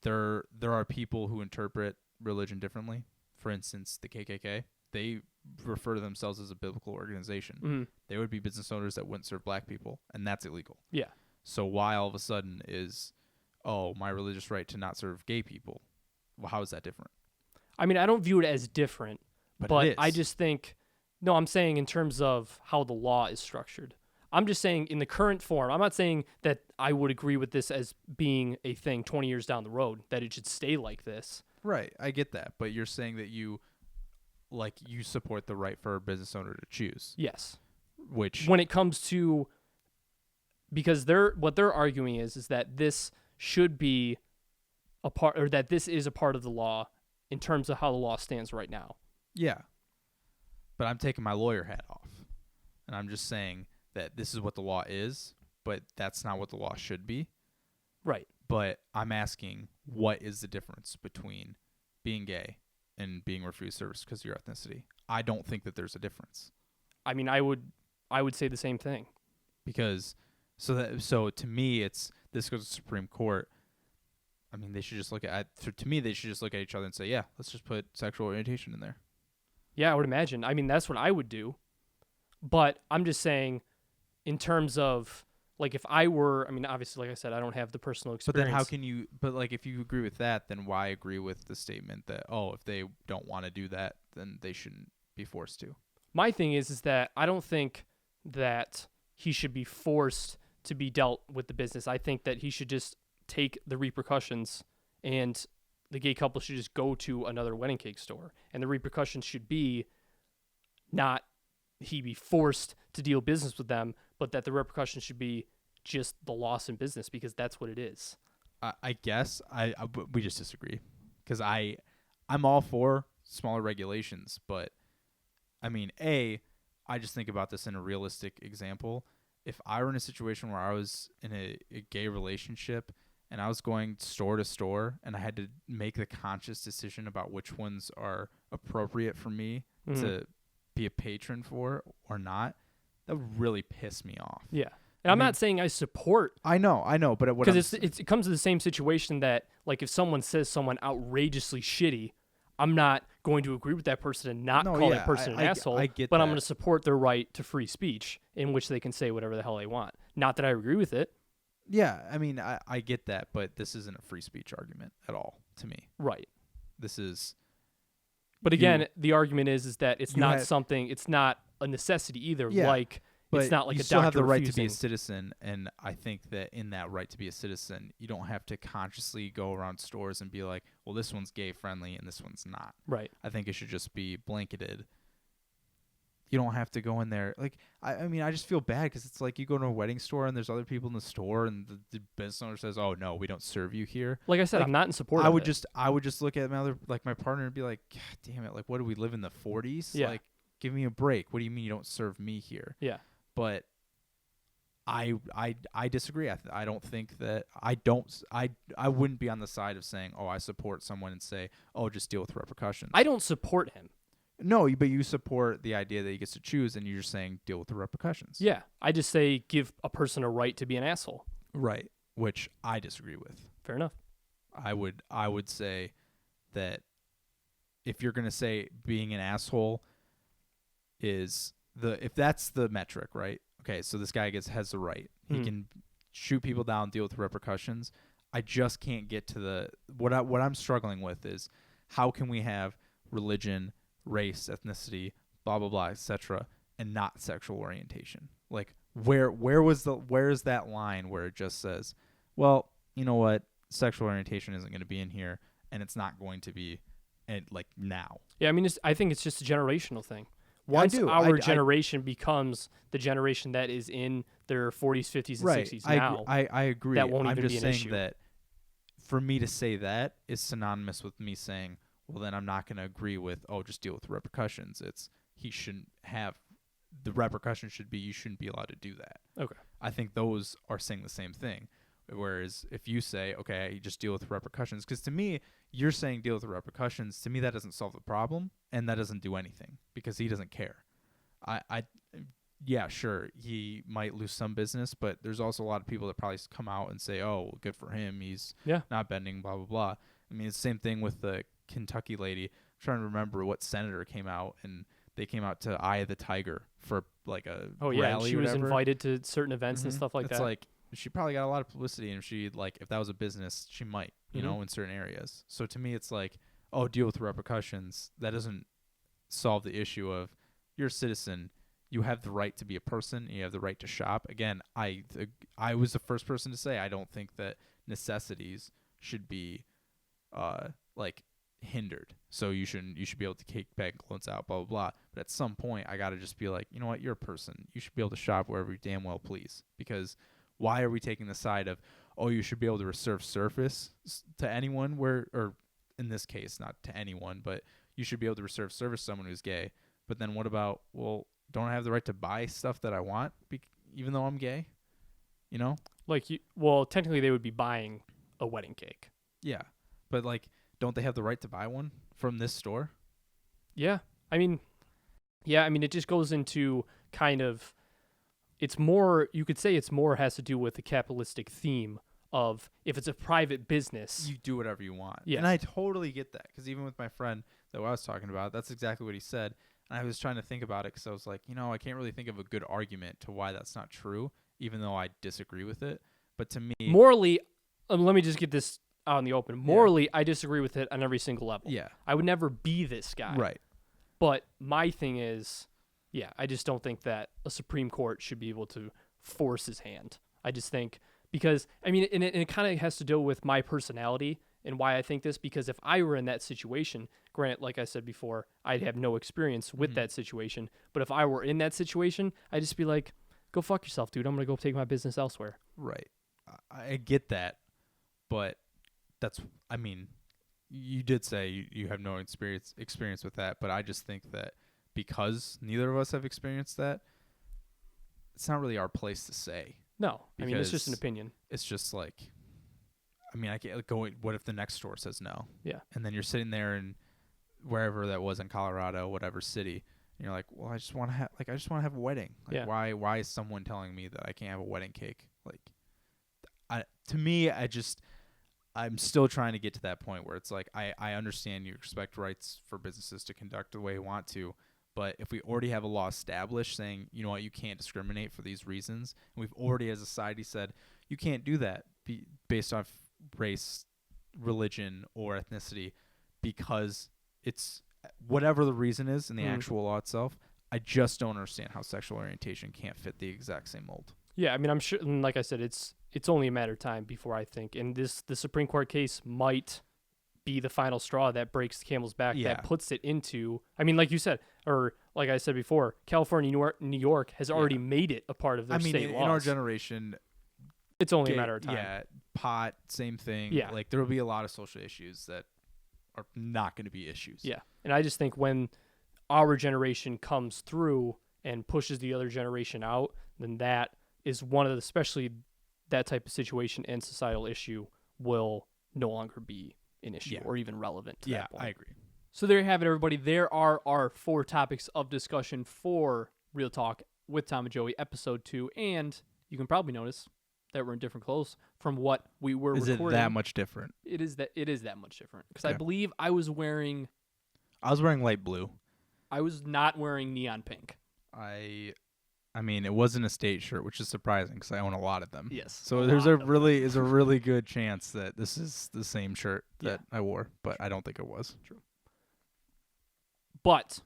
there are people who interpret religion differently. For instance, the KKK, they refer to themselves as a biblical organization. Mm-hmm. They would be business owners that wouldn't serve black people, and that's illegal. Yeah. So why all of a sudden is, oh, my religious right to not serve gay people? Well, how is that different? I mean, I don't view it as different, but it is. I just think, no, I'm saying in terms of how the law is structured. I'm just saying in the current form, I'm not saying that I would agree with this as being a thing 20 years down the road, that it should stay like this. Right, I get that, but you're saying that you support the right for a business owner to choose. Yes. Which, when it comes to, because what they're arguing is that this should be a part, or that this is a part of the law in terms of how the law stands right now. Yeah. But I'm taking my lawyer hat off, and I'm just saying that this is what the law is, but that's not what the law should be. Right. But I'm asking, what is the difference between being gay and being refused service because of your ethnicity? I don't think that there's a difference. I mean, I would say the same thing. Because so to me, this goes to Supreme Court. I mean, they should just to me, they should just look at each other and say, yeah, let's just put sexual orientation in there. Yeah, I would imagine. I mean, that's what I would do. But I'm just saying, in terms of, like, if I were, I mean, obviously, like I said, I don't have the personal experience. But then how can you, like, if you agree with that, then why agree with the statement that, oh, if they don't want to do that, then they shouldn't be forced to? My thing is that I don't think that he should be forced to be dealt with the business. I think that he should just take the repercussions, and the gay couple should just go to another wedding cake store. And the repercussions should be not he be forced to deal business with them, but that the repercussions should be just the loss in business, because that's what it is. I guess we just disagree, because I'm all for smaller regulations, but I mean, I just think about this in a realistic example. If I were in a situation where I was in a gay relationship and I was going store to store and I had to make the conscious decision about which ones are appropriate for me to be a patron for or not, that would really piss me off. Yeah. And I'm not saying I support. I know, but because it comes to the same situation that, like, if someone says someone outrageously shitty, I'm not going to agree with that person and not call that person an asshole. I get but that. I'm going to support their right to free speech, in which they can say whatever the hell they want. Not that I agree with it. Yeah, I mean, I get that, but this isn't a free speech argument at all to me. Right. This is. But again, the argument is that it's not something. It's not a necessity either. Yeah. Like, But it's not like you a still have doctor the right to be a refusing. citizen, and I think that in that right to be a citizen, you don't have to consciously go around stores and be like, well, this one's gay friendly and this one's not. Right. I think it should just be blanketed. You don't have to go in there. Like, I mean, I just feel bad because it's like you go to a wedding store and there's other people in the store and the business owner says, oh, no, we don't serve you here. Like I said, Like, I'm not in support I of would it. just look at my partner and be like, God damn it, like, what do we live in the 40s? Yeah. Like, give me a break. What do you mean you don't serve me here? Yeah. But I disagree. I don't think that I wouldn't be on the side of saying, oh, I support someone and say, oh, just deal with repercussions. I don't support him. No, but you support the idea that he gets to choose, and you're saying deal with the repercussions. Yeah. I just say give a person a right to be an asshole. Right. Which I disagree with. Fair enough. I would say that if you're gonna say being an asshole is if that's the metric, right? Okay, so this guy has the right. He can shoot people down, deal with repercussions. I just can't get to what I'm struggling with is how can we have religion, race, ethnicity, blah blah blah, etc., and not sexual orientation? Like where is that line where it just says, well, you know what, sexual orientation isn't going to be in here, and it's not going to be, and like now. Yeah, I mean, I think it's just a generational thing. Once our generation becomes the generation that is in their 40s, 50s, and 60s now, I agree. that won't I'm even just be an saying issue. that for me to say that is synonymous with me saying, well, then I'm not going to agree with, oh, just deal with the repercussions. It's he shouldn't have the repercussions should be you shouldn't be allowed to do that. Okay. I think those are saying the same thing. Whereas if you say, okay, you just deal with the repercussions, because to me, you're saying deal with the repercussions. To me, that doesn't solve the problem, and that doesn't do anything because he doesn't care. Yeah, sure, he might lose some business, but there's also a lot of people that probably come out and say, oh, well, good for him. He's not bending, blah, blah, blah. I mean, it's the same thing with the Kentucky lady. I'm trying to remember what senator came out, and they came out to Eye of the Tiger for like a rally. And she was invited to certain events and stuff like that. It's like she probably got a lot of publicity, and if that was a business, she might, you know, in certain areas. So to me, it's like, oh, deal with the repercussions. That doesn't solve the issue of you're a citizen. You have the right to be a person. You have the right to shop. Again, I was the first person to say I don't think that necessities should be like hindered. So you should be able to kick bank loans out, blah blah blah. But at some point, I gotta just be like, you know what, you're a person. You should be able to shop wherever you damn well please. Because why are we taking the side of, oh, you should be able to reserve service to anyone or in this case, not to anyone, but you should be able to reserve service to someone who's gay. But then what about, well, don't I have the right to buy stuff that I want even though I'm gay? You know? Technically they would be buying a wedding cake. Yeah. But like, don't they have the right to buy one from this store? Yeah. I mean, it just goes into kind of, it's more, you could say it's more has to do with the capitalistic theme of if it's a private business. You do whatever you want. Yeah. And I totally get that because even with my friend that I was talking about, that's exactly what he said. And I was trying to think about it because I was like, I can't really think of a good argument to why that's not true, even though I disagree with it. But to me, morally, let me just get this out in the open. Morally, I disagree with it on every single level. Yeah. I would never be this guy. Right. But my thing is, I just don't think that a Supreme Court should be able to force his hand. I just think because, and it kind of has to do with my personality and why I think this, because if I were in that situation, granted, like I said before, I'd have no experience with that situation. But if I were in that situation, I'd just be like, go fuck yourself, dude. I'm going to go take my business elsewhere. Right. I get that. But you did say you have no experience with that. But I just think that because neither of us have experienced that, it's not really our place to say. No. It's just an opinion. It's just like, I can't go. What if the next store says no? Yeah. And then you're sitting there in wherever that was in Colorado, whatever city, and you're like, well, I just want to have a wedding. Like, why is someone telling me that I can't have a wedding cake? Like, to me, I'm still trying to get to that point where it's like, I understand you respect rights for businesses to conduct the way you want to, but if we already have a law established saying, you know what, you can't discriminate for these reasons, and we've already as a society said you can't do that based off race, religion, or ethnicity because it's whatever the reason is in the actual law itself, I just don't understand how sexual orientation can't fit the exact same mold. Yeah, I mean, I'm sure, and like I said, it's only a matter of time before I think, and the Supreme Court case might be the final straw that breaks the camel's back, Yeah. that puts it into, I mean, like you said, or like I said before, California, New York has already made it a part of their state in laws. our generation, It's only a matter of time. Yeah, pot, same thing. Yeah. Like there will be a lot of social issues that are not going to be issues. Yeah. And I just think when our generation comes through and pushes the other generation out, then that is one of the, especially that type of situation and societal issue will no longer be an issue or even relevant to that point. I agree. So there you have it, everybody. There are our 4 topics of discussion for Real Talk with Tom and Joey, episode 2. And you can probably notice that we're in different clothes from what we were recording. Is it that much different? It is that much different. Because I Okay. believe I was wearing light blue. I was not wearing neon pink. I mean, it wasn't a state shirt, which is surprising because I own a lot of them. Yes. So there's a really good chance that this is the same shirt that Yeah. I wore, but I don't think it was. True. But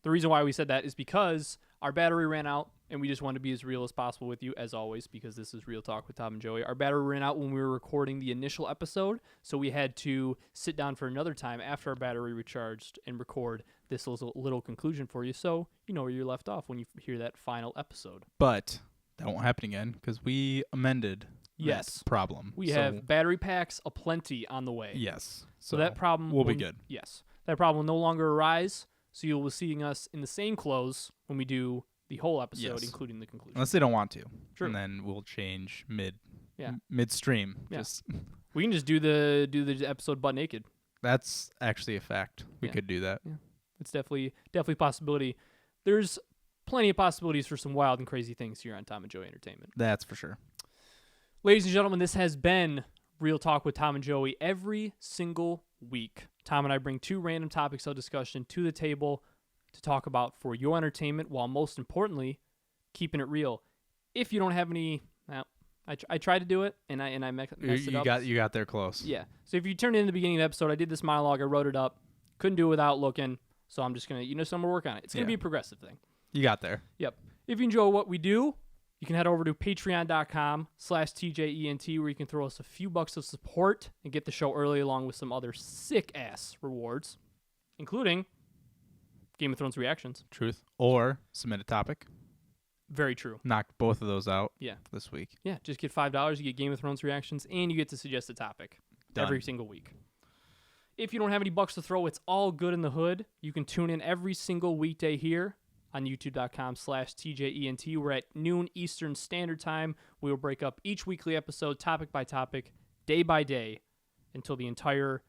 the reason why we said that is because our battery ran out, and we just wanted to be as real as possible with you, as always, because this is Real Talk with Tom and Joey. Our battery ran out when we were recording the initial episode, so we had to sit down for another time after our battery recharged and record this little conclusion for you, so you know where you're left off when you hear that final episode. But that won't happen again because we amended Yes. that problem. We So, have battery packs aplenty on the way. yes. So that problem will be will- good. Yes. That problem will no longer arise, so you'll be seeing us in the same clothes when we do the whole episode, Yes. including the conclusion. Unless they don't want to. True. And then we'll change Yeah. midstream. Yeah. Just We can just do the episode butt naked. that's actually a fact. We Yeah. could do that. It's definitely a possibility. There's plenty of possibilities for some wild and crazy things here on Tom and Joey Entertainment. That's for sure. Ladies and gentlemen, this has been Real Talk with Tom and Joey. Every single week, Tom and I bring 2 random topics of discussion to the table to talk about for your entertainment, while most importantly, keeping it real. If you don't have any, well, I tried to do it and I messed it up. You got there close. Yeah. So if you turned in the beginning of the episode, I did this monologue. I wrote it up. Couldn't do it without looking. So I'm just gonna, so I'm gonna work on it. It's gonna be a progressive thing. You got there. Yep. If you enjoy what we do, you can head over to patreon.com/TJENT, where you can throw us a few bucks of support and get the show early, along with some other sick-ass rewards, including Game of Thrones reactions. Truth. Or submit a topic. Very true. Knock both of those out Yeah. this week. Yeah, just get $5. You get Game of Thrones reactions, and you get to suggest a topic every Done. single week. If you don't have any bucks to throw, it's all good in the hood. You can tune in every single weekday here on youtube.com/TJENT. We're at noon Eastern Standard Time. We will break up each weekly episode topic by topic, day by day, until the entire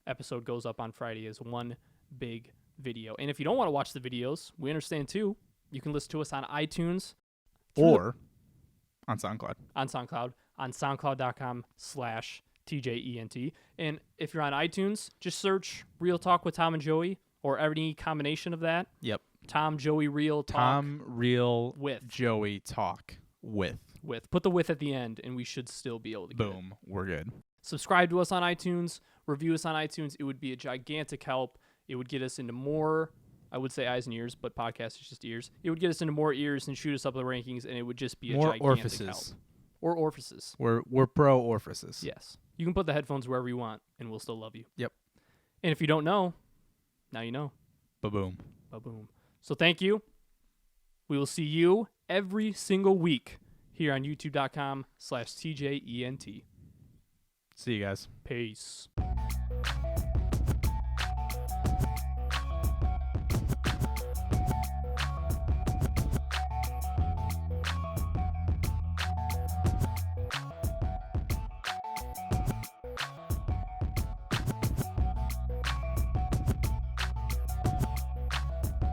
episode goes up on Friday as one big video. And if you don't want to watch the videos, we understand too. You can listen to us on iTunes Or on SoundCloud. on soundcloud.com/TJENT. And if you're on iTunes, just search Real Talk with Tom and Joey, or any combination of that. Yep. Tom, Joey, Real Talk Tom, Real, with. Joey, Talk, with. Put the with at the end, and we should still be able to get it. Boom. We're good. Subscribe to us on iTunes. Review us on iTunes. It would be a gigantic help. It would get us into more, I would say eyes and ears, but podcast is just ears. It would get us into more ears and shoot us up the rankings, and it would just be a More gigantic orifices. help. Or orifices. We're pro orifices. Yes. You can put the headphones wherever you want, and we'll still love you. Yep. And if you don't know, now you know. Ba-boom. Ba-boom. So thank you. We will see you every single week here on youtube.com/TJENT. See you guys. Peace.